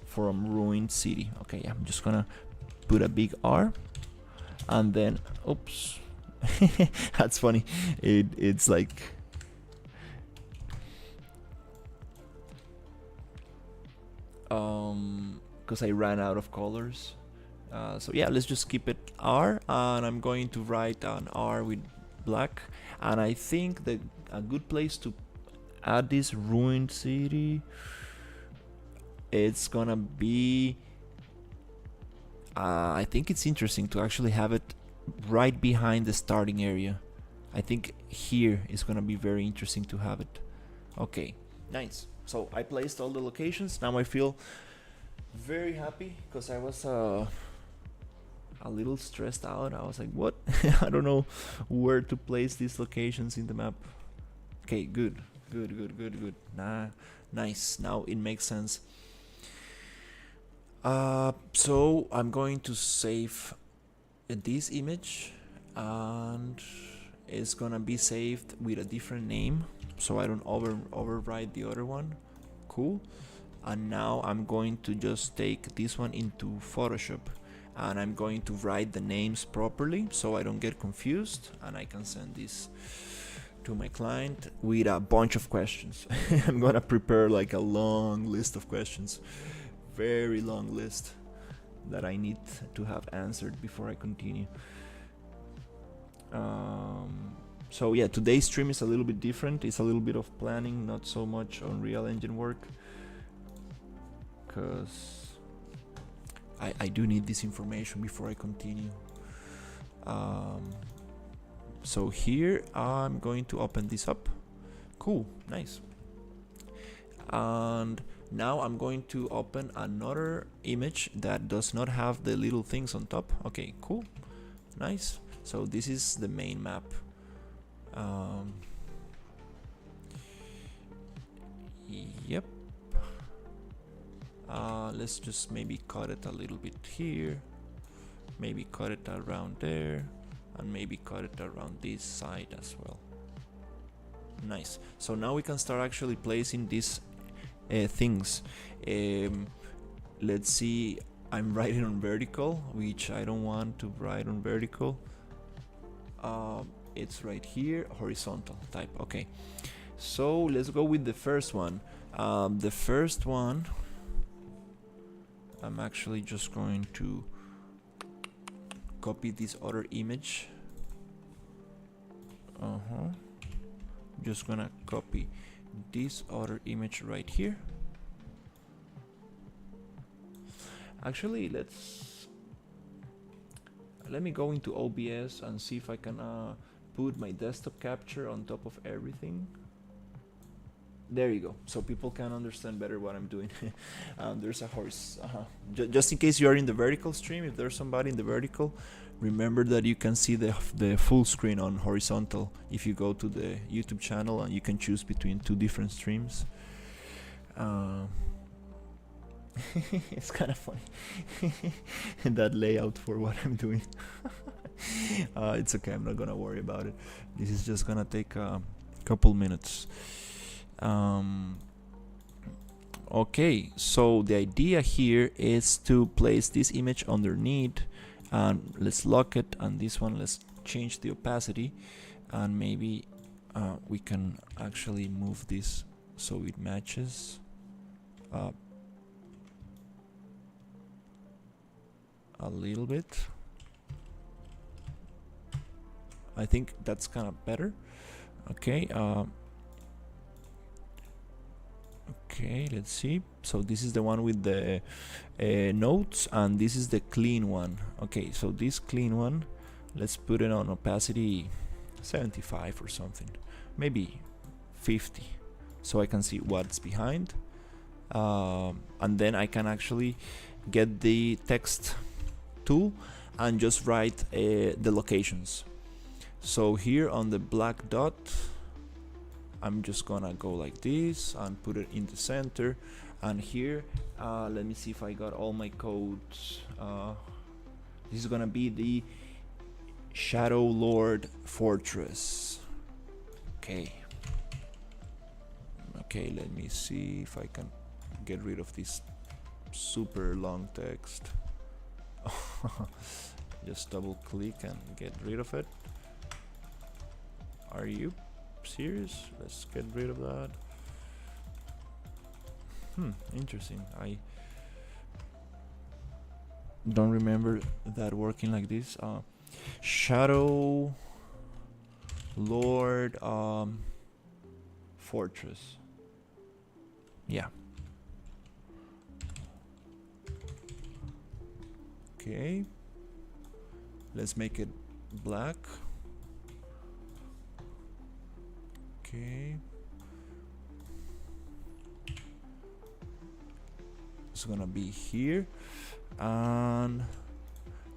from ruined city. Okay, I'm just gonna put a big R, and then oops, that's funny. It's like because I ran out of colors. So yeah, let's just keep it R, and I'm going to write an R with black. And I think that a good place to add this ruined city, it's gonna be I think it's interesting to actually have it right behind the starting area. I think here is gonna be very interesting to have it. Okay, nice. So I placed all the locations. Now I feel very happy because I was a little stressed out. I was like, what? I don't know where to place these locations in the map. Okay, good. Nice. Now it makes sense. So I'm going to save this image, and it's gonna be saved with a different name, so I don't overwrite the other one. Cool. And now I'm going to just take this one into Photoshop, and I'm going to write the names properly so I don't get confused, and I can send this to my client with a bunch of questions. I'm gonna prepare like a long list of questions, very long list that I need to have answered before I continue. So yeah, today's stream is a little bit different. It's a little bit of planning, not so much Unreal Engine work, because I do need this information before I continue. So here I'm going to open this up. Cool, nice. And now I'm going to open another image that does not have the little things on top. Okay, cool, nice. So this is the main map. Yep. Let's just maybe cut it a little bit here, maybe cut it around there, and maybe cut it around this side as well. Nice. So now we can start actually placing these things. Let's see, I'm writing on vertical, which I don't want to write on vertical. It's right here, horizontal type. Okay, so let's go with the first one. The first one, I'm actually just going to copy this other image. Just gonna copy this other image right here. Actually, let me go into OBS and see if I can put my desktop capture on top of everything. There you go, so people can understand better what I'm doing. There's a horse. Just in case you are in the vertical stream, if there's somebody in the vertical, remember that you can see the full screen on horizontal if you go to the YouTube channel, and you can choose between two different streams. It's kind of funny that layout for what I'm doing. It's okay, I'm not gonna worry about it. This is just gonna take a couple minutes. Okay, so the idea here is to place this image underneath, and let's lock it, and this one let's change the opacity, and maybe we can actually move this so it matches a little bit. I think that's kind of better. Okay, okay, let's see. So this is the one with the notes, and this is the clean one. Okay, so this clean one, let's put it on opacity 75 or something, maybe 50, so I can see what's behind, and then I can actually get the text tool and just write the locations. So here on the black dot, I'm just gonna go like this and put it in the center. And here, let me see if I got all my codes. This is gonna be the Shadow Lord Fortress. Okay. Okay, let me see if I can get rid of this super long text. Just double click and get rid of it. Are you serious? Let's get rid of that. Interesting. I don't remember that working like this. Shadow Lord Fortress. Yeah. Okay. Let's make it black. Okay. It's gonna be here, and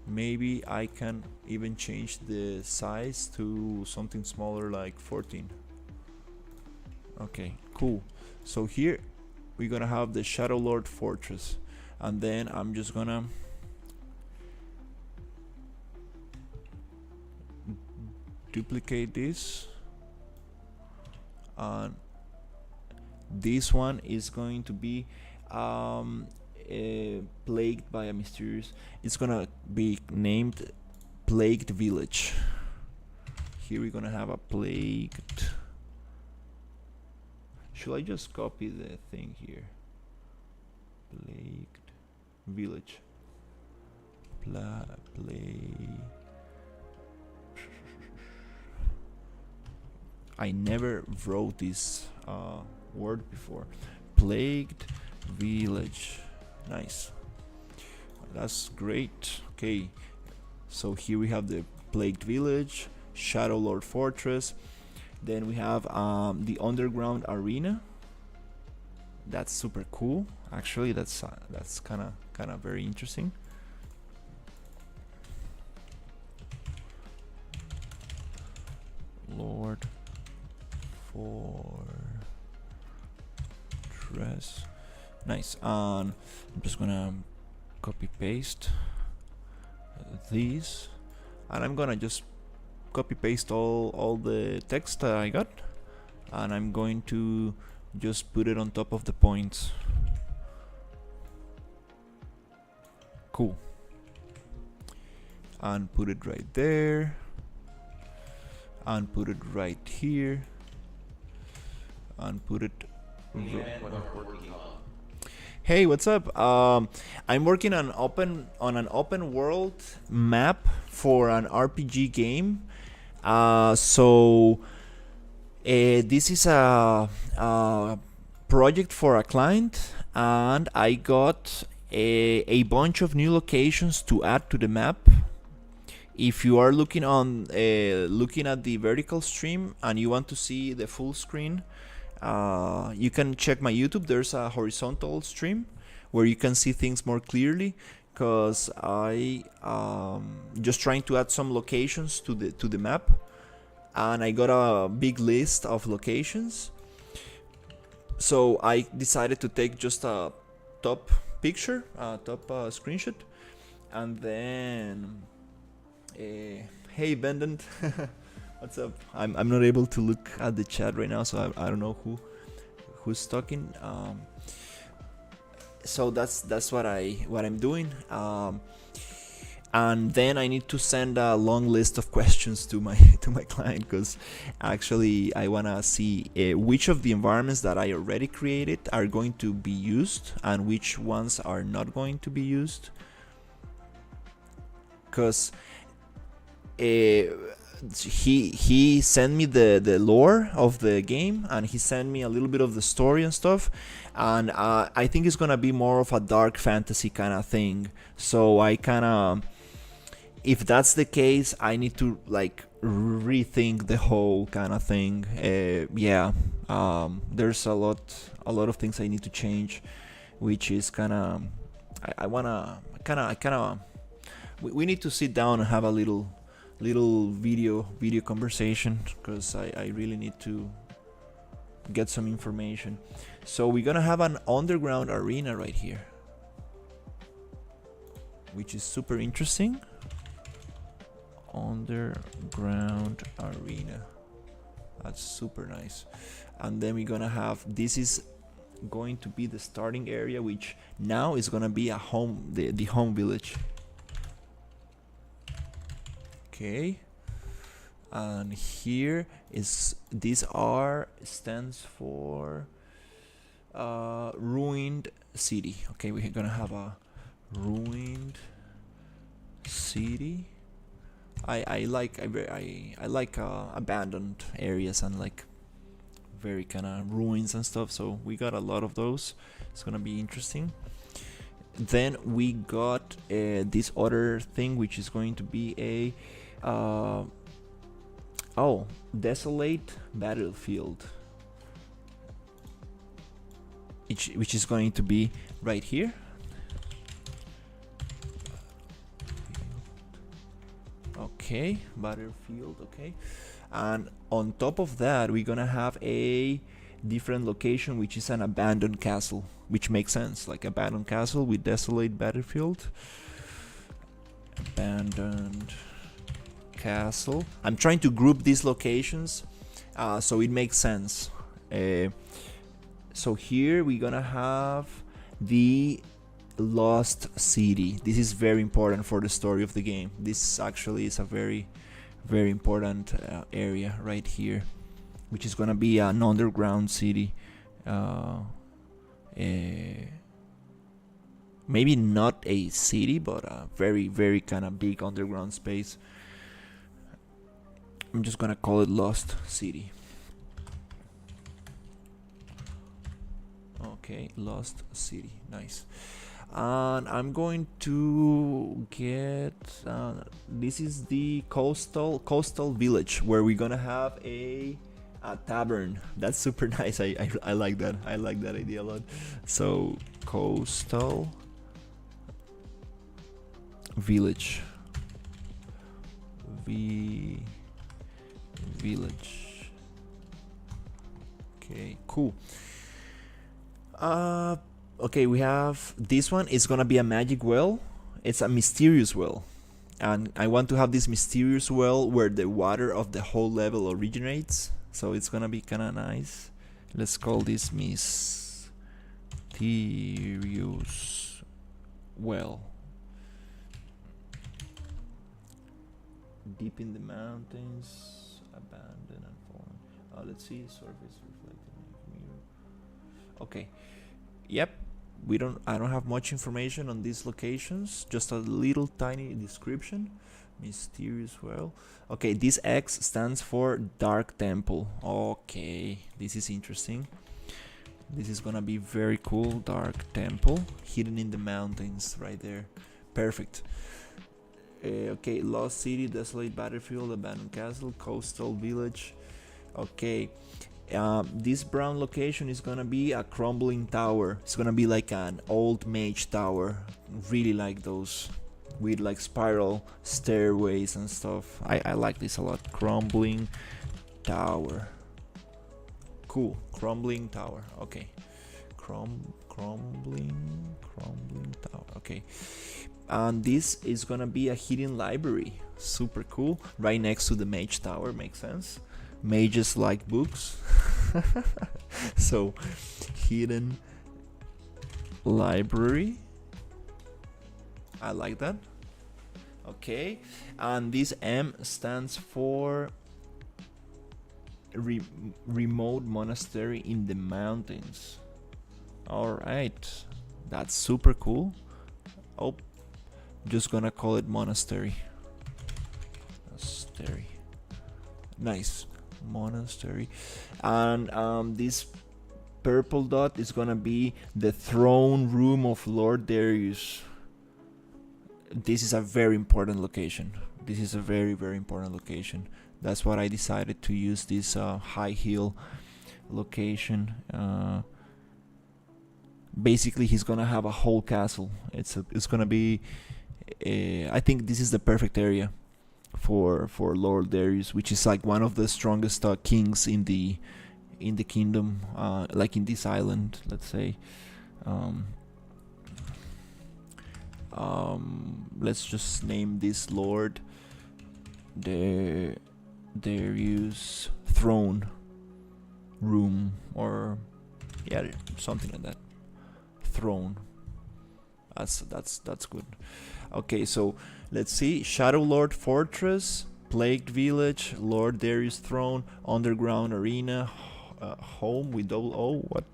maybe I can even change the size to something smaller, like 14. Okay, cool. So here we're gonna have the Shadow Lord Fortress, and then I'm just gonna duplicate this, and this one is going to be plagued by a mysterious. It's gonna be named Plagued Village. Here we're gonna have a plagued. Should I just copy the thing here? Plagued Village. I never wrote this word before. Plagued Village. Nice. That's great. Okay. So here we have the Plagued Village, Shadow Lord Fortress. Then we have the underground arena. That's super cool. Actually, that's kind of very interesting. Lord Fortress. Nice. And I'm just gonna copy paste these, and I'm gonna just copy paste all the text that I got, and I'm going to just put it on top of the points. Cool. And put it right there, and put it right here, and put it Hey, what's up? I'm working on an open world map for an RPG game. This is a project for a client, and I got a bunch of new locations to add to the map. If you are looking at the vertical stream and you want to see the full screen, you can check my YouTube. There's a horizontal stream where you can see things more clearly, because I just trying to add some locations to the map, and I got a big list of locations. So I decided to take just a top picture, top screenshot, and then hey Bendant. What's up? I'm not able to look at the chat right now, so I don't know who's talking. So that's what I'm doing. And then I need to send a long list of questions to my client, because actually I wanna see which of the environments that I already created are going to be used and which ones are not going to be used. Because he sent me the lore of the game, and he sent me a little bit of the story and stuff, and I think it's gonna be more of a dark fantasy kind of thing. So I kind of, if that's the case, I need to like rethink the whole kind of thing. There's a lot of things I need to change, which is kind of, I wanna we need to sit down and have a little video conversation, because I really need to get some information. So we're gonna have an underground arena right here, which is super interesting. Underground arena, that's super nice. And then we're gonna have, this is going to be the starting area, which now is gonna be a home, the home village. Okay, and here is, this R stands for ruined city. Okay, we're gonna have a ruined city. I like abandoned areas and like very kind of ruins and stuff, so we got a lot of those. It's gonna be interesting. Then we got this other thing, which is going to be a desolate battlefield, which is going to be right here. Okay, battlefield. Okay, and on top of that, we're gonna have a different location, which is an abandoned castle, which makes sense, like abandoned castle with desolate battlefield. Abandoned castle. I'm trying to group these locations so it makes sense. So here we're gonna have the lost city. This is very important for the story of the game. This actually is a very, very important area right here, which is gonna be an underground city. Maybe not a city, but a very, very kind of big underground space. I'm just gonna call it Lost City. Okay, Lost City, nice. And I'm going to get this is the coastal village, where we're gonna have a tavern. That's super nice. I like that. I like that idea a lot. So coastal village. Village. Okay, cool. Okay, we have this one. It's gonna be a magic well. It's a mysterious well, and I want to have this mysterious well where the water of the whole level originates. So it's gonna be kind of nice. Let's call this mysterious well. Deep in the mountains, abandoned and fallen. Let's see, surface reflecting mirror. Okay. Yep. I don't have much information on these locations. Just a little tiny description. Mysterious well. Okay, this X stands for Dark Temple. Okay, this is interesting. This is gonna be very cool. Dark Temple, hidden in the mountains, right there. Perfect. Okay, Lost City, Desolate Battlefield, Abandoned Castle, Coastal Village. Okay, this brown location is gonna be a crumbling tower. It's gonna be like an old mage tower. Really like those, with like spiral stairways and stuff. I like this a lot. Crumbling tower. Cool. Crumbling tower. Okay. Crumbling tower. Okay. And this is gonna be a hidden library. Super cool. Right next to the mage tower. Makes sense. Mages like books. So, hidden library. I like that. Okay. And this M stands for remote monastery in the mountains. Alright. That's super cool. Oh, just gonna call it monastery. Nice. Monastery. And this purple dot is gonna be the throne room of Lord Darius. This is a very important location. This is a very, very important location. That's what I decided to use this high hill location. Basically, he's gonna have a whole castle. It's gonna be. I think this is the perfect area for Lord Darius, which is like one of the strongest kings in the in the kingdom, like in this island, let's say. Um, let's just name this lord the Darius throne room, or yeah, something like that. Throne. That's good. Okay, so let's see. Shadow Lord Fortress, Plagued Village, Lord Darius Throne, Underground Arena, Home with double O. What?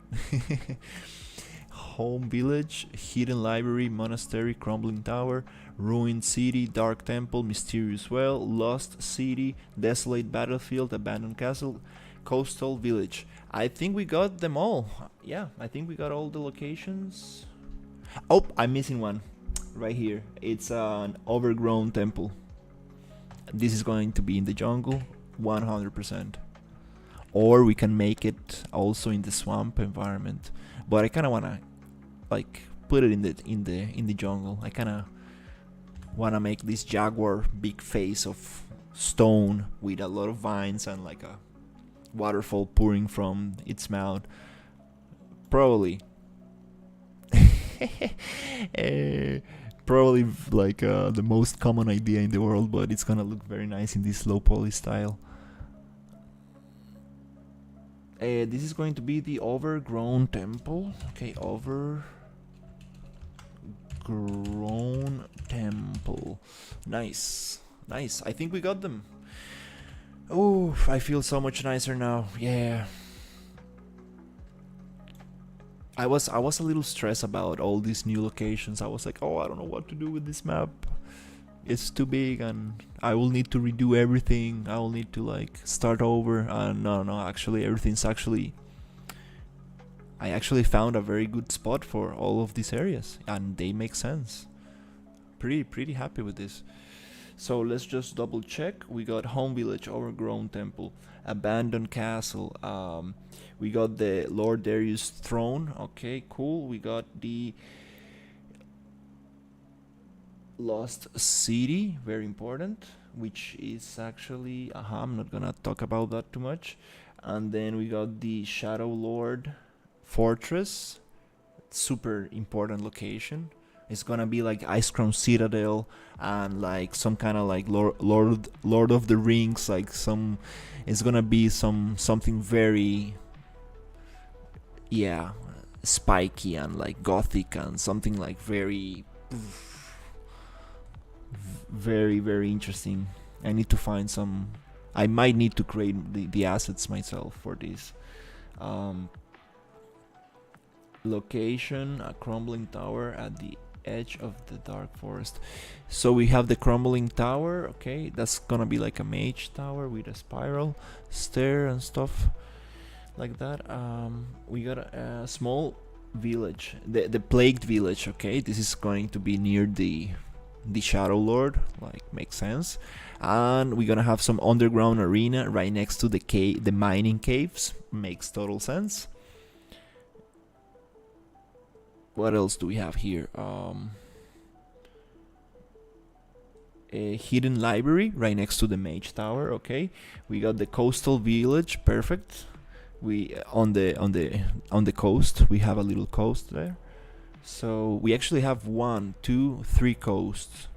Home Village, Hidden Library, Monastery, Crumbling Tower, Ruined City, Dark Temple, Mysterious Well, Lost City, Desolate Battlefield, Abandoned Castle, Coastal Village. I think we got them all. Yeah, I think we got all the locations. Oh, I'm missing one. Right here. It's an overgrown temple. This is going to be in the jungle, 100%. Or we can make it also in the swamp environment. But I kind of wanna like put it in the jungle. I kind of wanna make this jaguar big face of stone with a lot of vines and like a waterfall pouring from its mouth. Probably. Probably like the most common idea in the world, but it's gonna look very nice in this low poly style. This is going to be the overgrown temple. Okay, overgrown temple. Nice. Nice. I think we got them. Oh, I feel so much nicer now. Yeah. I was a little stressed about all these new locations. I was like, oh, I don't know what to do with this map. It's too big and I will need to redo everything. I will need to like start over. No, actually everything's actually... I actually found a very good spot for all of these areas and they make sense. Pretty happy with this. So let's just double check. We got Home Village, Overgrown Temple, Abandoned Castle. We got the Lord Darius Throne. Okay, cool. We got the Lost City, very important, which is actually... I'm not gonna talk about that too much. And then we got the Shadow Lord Fortress, super important location. It's gonna be like Ice Crown Citadel and like some kind of like Lord of the Rings, like some... It's gonna be something very, yeah, spiky and like gothic and something like very interesting. I need to find some... I might need to create the assets myself for this. Location, a crumbling tower at the edge of the dark forest. So we have the crumbling tower. Okay, that's gonna be like a mage tower with a spiral stair and stuff like that. We got a small village, the plagued village. Okay, this is going to be near the Shadow Lord, like makes sense. And we're gonna have some underground arena right next to the mining caves. Makes total sense. What else do we have here? A hidden library right next to the mage tower. Okay, we got the coastal village. Perfect. We on the coast. We have a little coast there. So we actually have 1, 2, 3 coasts,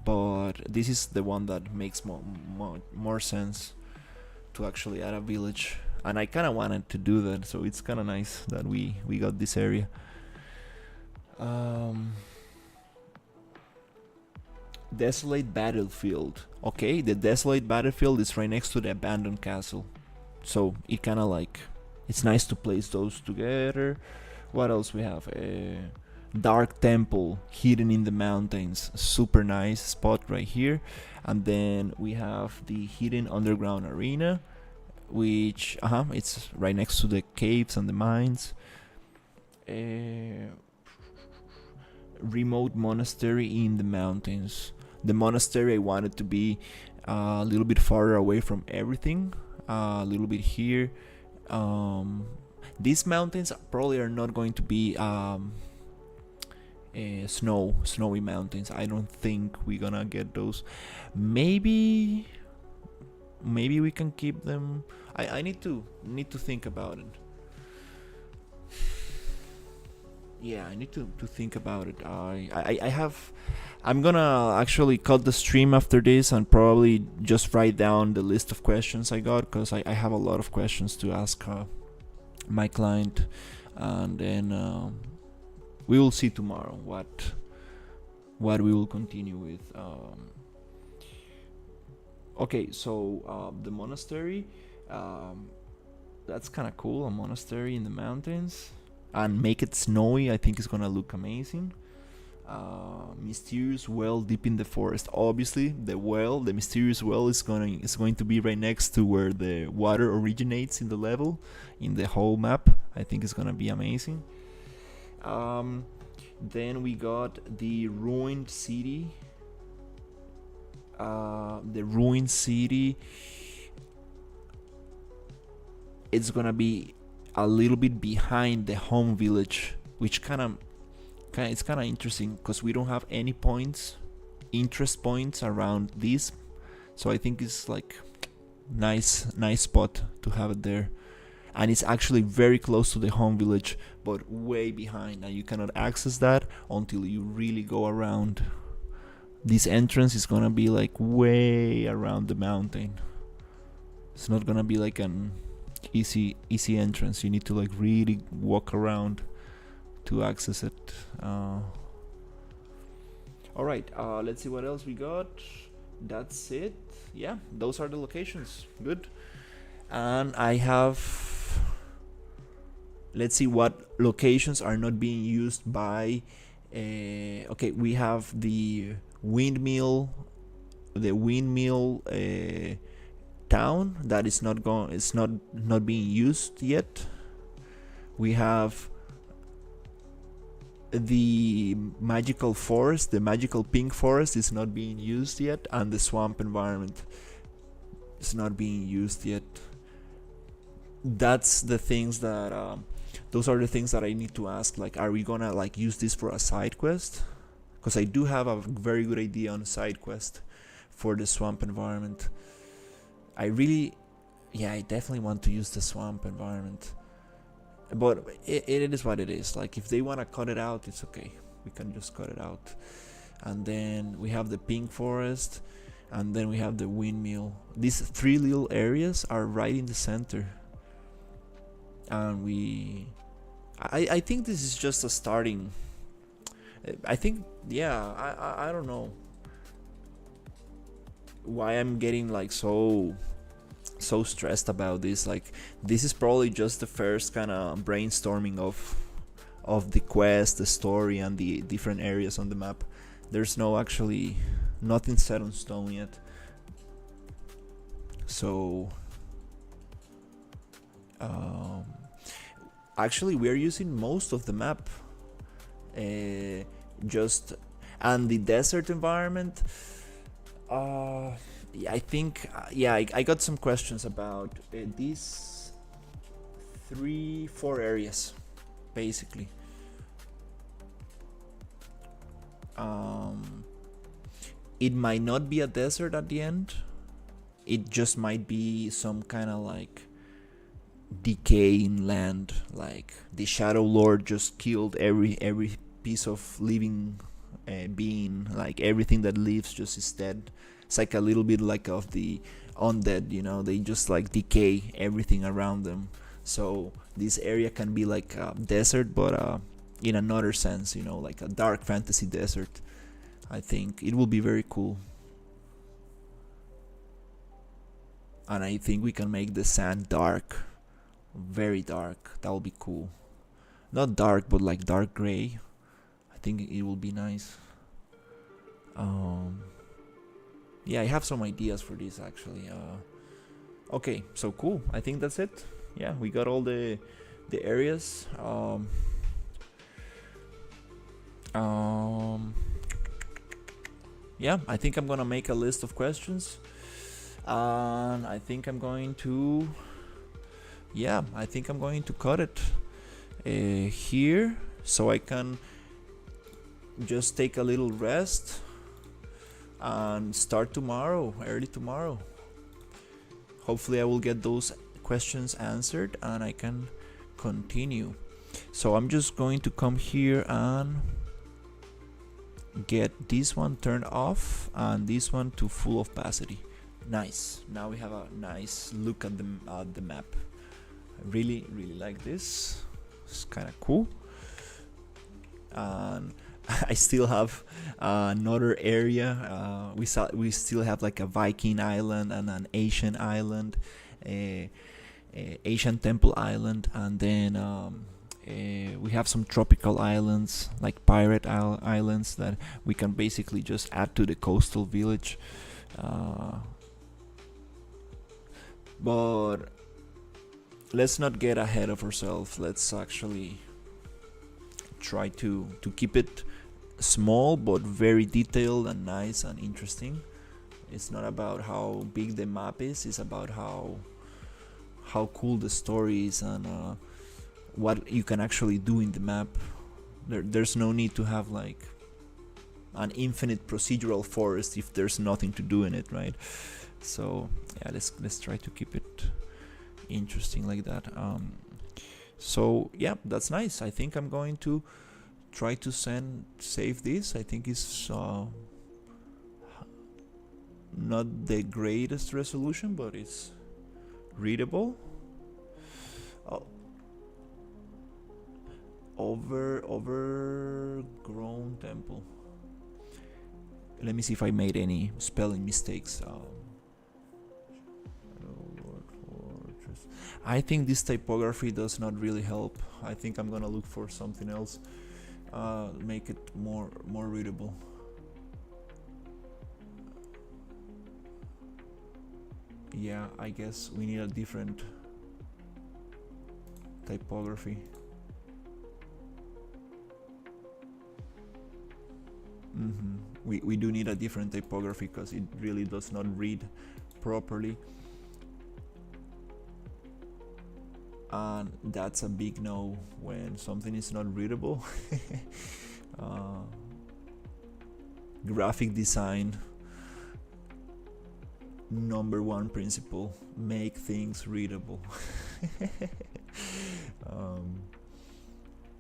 but this is the one that makes more sense to actually add a village. And I kind of wanted to do that, so it's kind of nice that we got this area. Desolate Battlefield. Okay, the Desolate Battlefield is right next to the Abandoned Castle, so it kind of like... It's nice to place those together. What else we have? Dark Temple, hidden in the mountains. Super nice spot right here. And then we have the hidden underground arena, which it's right next to the caves and the mines. Remote monastery in the mountains. The monastery I wanted to be a little bit farther away from everything. A little bit here. These mountains probably are not going to be snowy mountains. I don't think we're gonna get those. Maybe maybe we can keep them. I need to think about it. Yeah, I need to think about it. I'm gonna actually cut the stream after this and probably just write down the list of questions I got, because I have a lot of questions to ask my client, and then we will see tomorrow what we will continue with. Okay, so the monastery, that's kind of cool. A monastery in the mountains, and make it snowy. I think it's gonna look amazing. Mysterious well deep in the forest. Obviously, the mysterious well is going to be right next to where the water originates in the level, in the whole map. I think it's gonna be amazing. Then we got the ruined city. The ruined city. It's gonna be a little bit behind the home village, which it's kind of interesting because we don't have any interest points around this, so I think it's like nice spot to have it there, and it's actually very close to the home village, but way behind, and you cannot access that until you really go around. This entrance is gonna be like way around the mountain. It's not gonna be like an easy entrance. You need to like really walk around to access it. Alright, let's see what else we got. That's it. Yeah, those are the locations. Good. And I have, let's see what locations are not being used by okay, we have the windmill town that is not being used yet. We have the magical forest, the magical pink forest is not being used yet, and the swamp environment is not being used yet. That's the things that those are the things that I need to ask, like, are we gonna like use this for a side quest? Because I do have a very good idea on a side quest for the swamp environment. I definitely want to use the swamp environment, but it is what it is. Like, if they want to cut it out, it's okay, we can just cut it out. And then we have the pink forest, and then we have the windmill. These three little areas are right in the center, and I think this is just a starting. I think, I don't know why I'm getting like so stressed about this. Like, this is probably just the first kind of brainstorming of the quest, the story, and the different areas on the map. There's nothing set on stone yet. So actually we are using most of the map, and the desert environment. I think I got some questions about these 3-4 areas basically. It might not be a desert at the end. It just might be some kind of like decaying land, like the Shadow Lord just killed every piece of living being, like everything that lives just is dead. It's like a little bit like of the undead, they just like decay everything around them. So this area can be like a desert, but in another sense, like a dark fantasy desert. I think it will be very cool, and I think we can make the sand dark, very dark. That will be cool. Not dark, but like dark gray. I think it will be nice. I have some ideas for this actually. Okay, so cool. I think that's it. Yeah, we got all the areas. I think I'm gonna make a list of questions, and I think I'm going to cut it here, so I can just take a little rest and start tomorrow, early tomorrow. hopefully I will get those questions answered and I can continue. So I'm just going to come here and get this one turned off and this one to full opacity. Nice. Now we have a nice look at the map. I really like this. It's kind of cool. And I still have another area. We still have like a Viking island and an Asian island, a Asian temple island, and then we have some tropical islands like pirate islands that we can basically just add to the coastal village. But let's not get ahead of ourselves. Let's actually try to keep it small but very detailed and nice and interesting. It's not about how big the map is, it's about how cool the story is and what you can actually do in the map. There's no need to have like an infinite procedural forest if there's nothing to do in it, right? So yeah, let's try to keep it interesting like that. So yeah, that's nice. I think I'm going to try to save this. I think it's not the greatest resolution, but it's readable. Oh. Overgrown temple. Let me see if I made any spelling mistakes. I think this typography does not really help. I think I'm gonna look for something else. Make it more readable. Yeah, I guess we need a different typography. We do need a different typography because it really does not read properly. And that's a big no when something is not readable. Graphic design #1 principle: make things readable.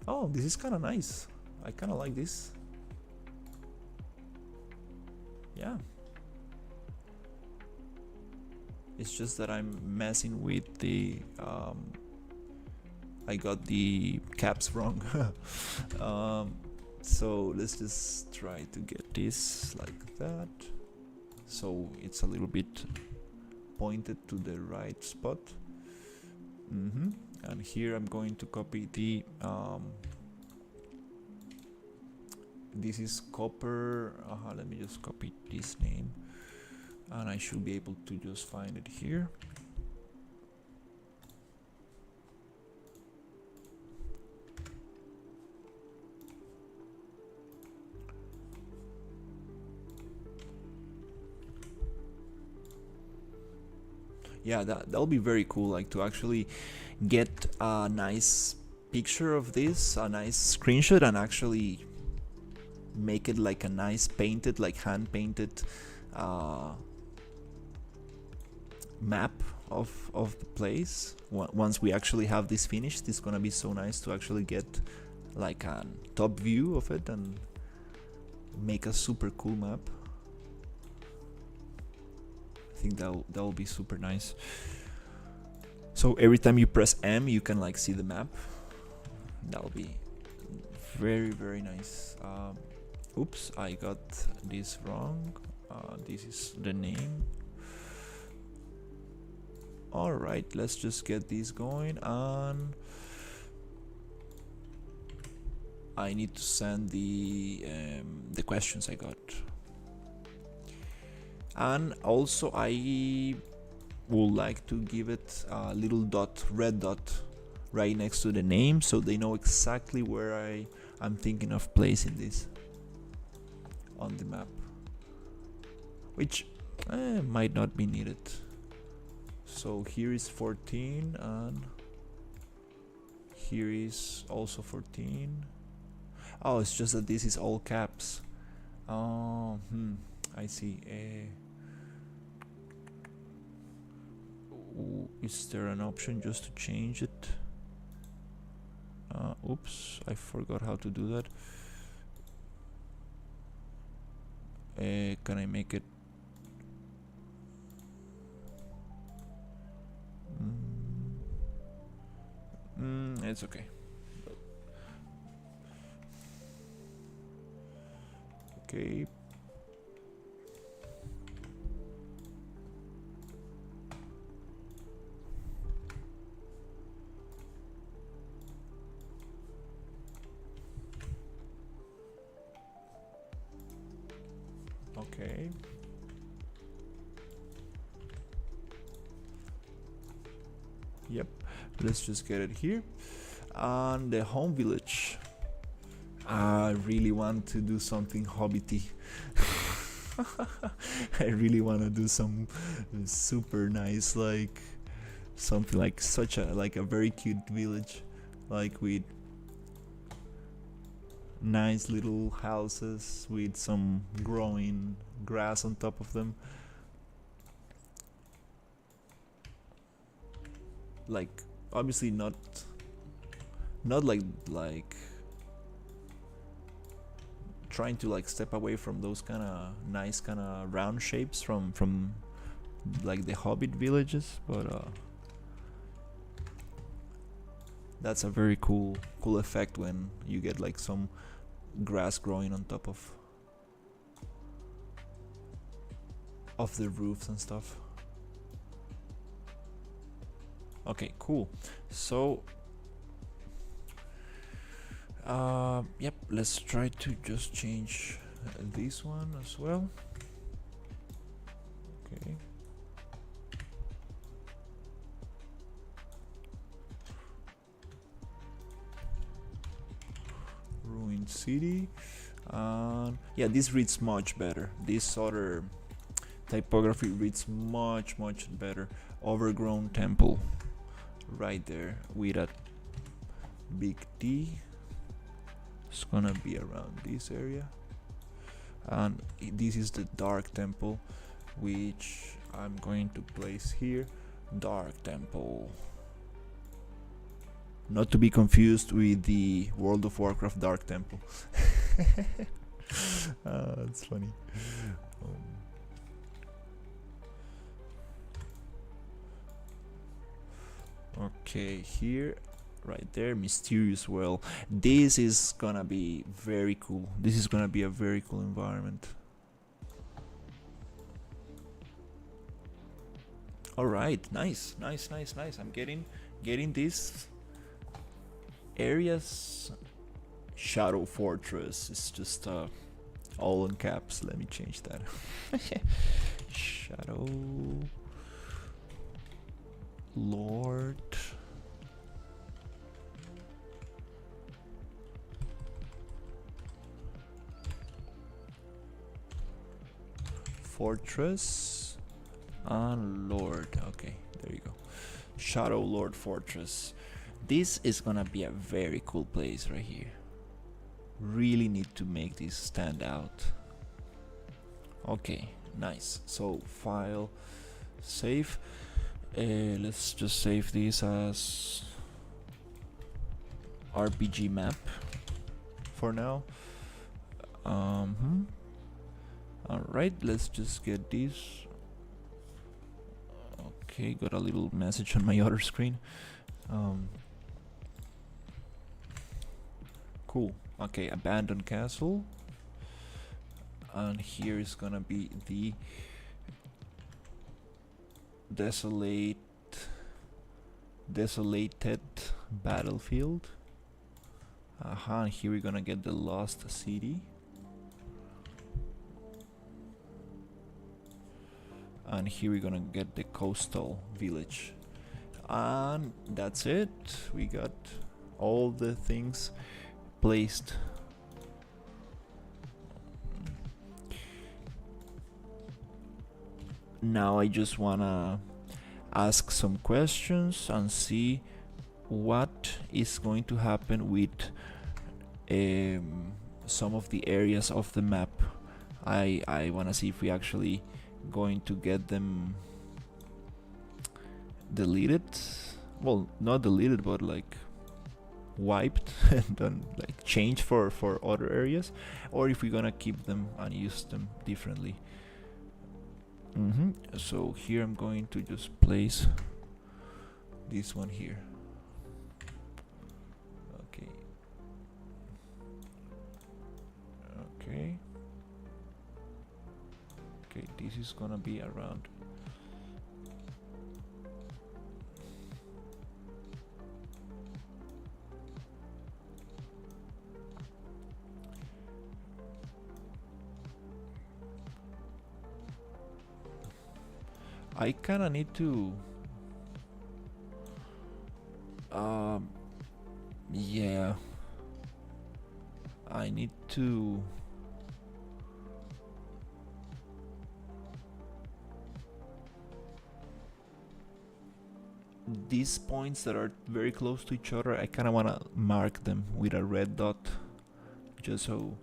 Oh, this is kind of nice. I kind of like this. Yeah. It's just that I'm messing with the I got the caps wrong. So let's just try to get this like that, so it's a little bit pointed to the right spot. And here I'm going to copy the this is copper. Let me just copy this name and I should be able to just find it here. Yeah, that'll be very cool, like to actually get a nice picture of this, a nice screenshot, and actually make it like a nice painted, like hand painted map of the place. Once we actually have this finished, it's gonna be so nice to actually get like a top view of it and make a super cool map. I think that'll be super nice. So every time you press M, you can like see the map. That'll be very nice. Oops, I got this wrong. This is the name. All right, let's just get this going, and I need to send the questions I got. And also I would like to give it a little dot, red dot, right next to the name, so they know exactly where I'm thinking of placing this on the map, which might not be needed. So here is 14 and here is also 14. Oh, it's just that this is all caps. I see. Is there an option just to change it? Oops, I forgot how to do that. Can I make it? It's okay. Okay. Okay. Yep. Let's just get it here. And the home village. I really want to do something hobbity. I really want to do some super nice, like something like such a very cute village, like with nice little houses with some growing grass on top of them. Like obviously not like trying to like step away from those kind of nice kind of round shapes from like the hobbit villages, but that's a very cool effect when you get like some grass growing on top of the roofs and stuff. Okay, cool. So yep, let's try to just change this one as well. Okay. Ruined city. Yeah, this reads much better. This other typography reads much better. Overgrown temple right there with a big T. It's gonna be around this area, and this is the dark temple, which I'm going to place here. Dark temple, not to be confused with the World of Warcraft Dark Temple. That's funny. Okay, here, right there, mysterious well. This is gonna be very cool. This is gonna be a very cool environment. All right, nice. I'm getting these areas. Shadow Fortress is just all in caps. Let me change that. Shadow Lord. Fortress and Lord. Okay, there you go. Shadow Lord Fortress. This is gonna be a very cool place right here. Really need to make this stand out. Okay, nice. So file, save. Let's just save this as RPG map for now. Alright, let's just get this. Okay, got a little message on my other screen. Cool. Okay, abandoned castle. And here is gonna be the desolated battlefield. And here we're gonna get the lost city. And here we're gonna get the coastal village. And that's it. We got all the things placed. Now I just wanna ask some questions and see what is going to happen with some of the areas of the map. I wanna see if we actually going to get them deleted. Well, not deleted, but like wiped and then like changed for other areas, or if we're gonna keep them and use them differently. So here I'm going to just place this one here. Okay. Okay. Okay, this is gonna be around. I kinda need to yeah, I need to these points that are very close to each other, I kinda wanna mark them with a red dot just so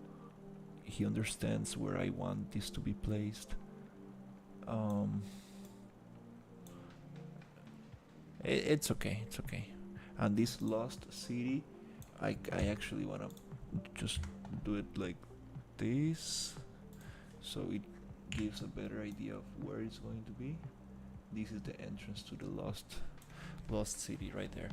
he understands where I want this to be placed. It's okay, it's okay. And this lost city, I actually wanna just do it like this, so it gives a better idea of where it's going to be. This is the entrance to the lost city right there.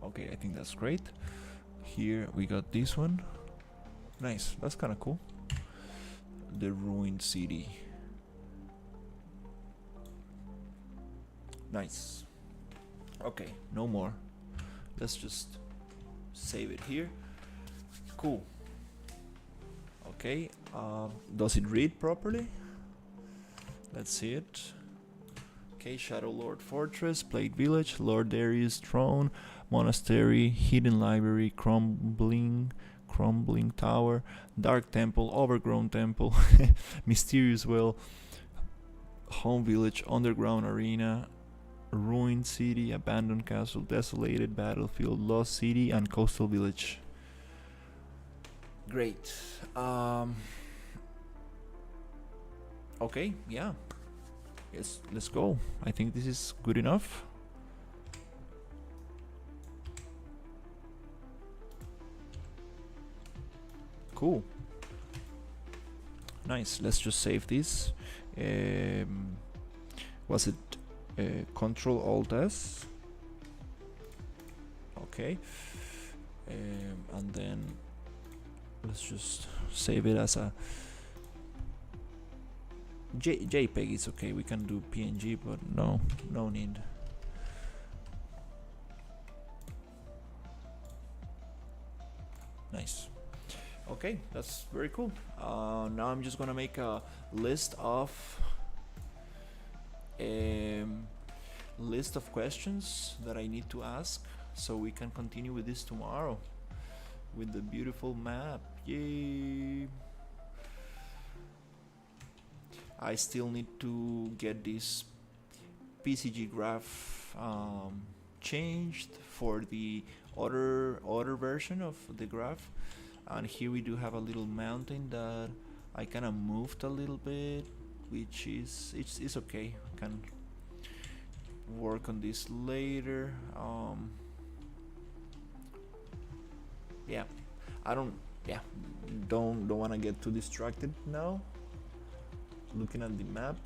Okay, I think that's great. Here we got this one. Nice, that's kind of cool. The ruined city. Nice. Okay, no more. Let's just save it here. Cool. Okay, does it read properly? Let's see it. Okay, Shadow Lord Fortress, Plague Village, Lord Darius Throne, Monastery, Hidden Library, Crumbling Tower, Dark Temple, Overgrown Temple, Mysterious Well, Home Village, Underground Arena, Ruined City, Abandoned Castle, Desolated Battlefield, Lost City, and Coastal Village. Great. Okay, yeah. Yes, let's go. I think this is good enough. Cool. Nice. Let's just save this. Was it Control Alt S? Okay. And then let's just save it as a JPEG. It's okay. We can do PNG, but no need. Nice. Okay, that's very cool. Now I'm just gonna make a list of questions that I need to ask, so we can continue with this tomorrow with the beautiful map. Yay! I still need to get this PCG graph changed for the other version of the graph. And here we do have a little mountain that I kind of moved a little bit, which is it's okay. I can work on this later. Yeah, I don't want to get too distracted now. Looking at the map,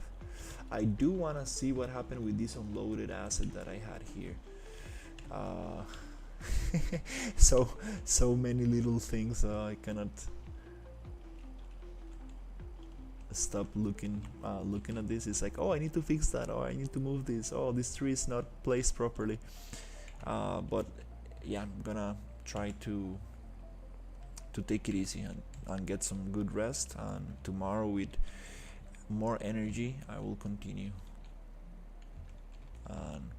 I do want to see what happened with this unloaded asset that I had here. So many little things, I cannot stop looking at this. It's like, oh, I need to fix that, or I need to move this, oh, this tree is not placed properly. But yeah, I'm gonna try to take it easy and get some good rest, and tomorrow with more energy I will continue. And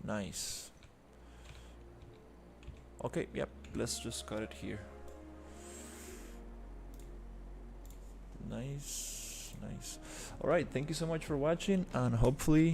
nice. Okay, yep, let's just cut it here. Nice. All right, thank you so much for watching, and hopefully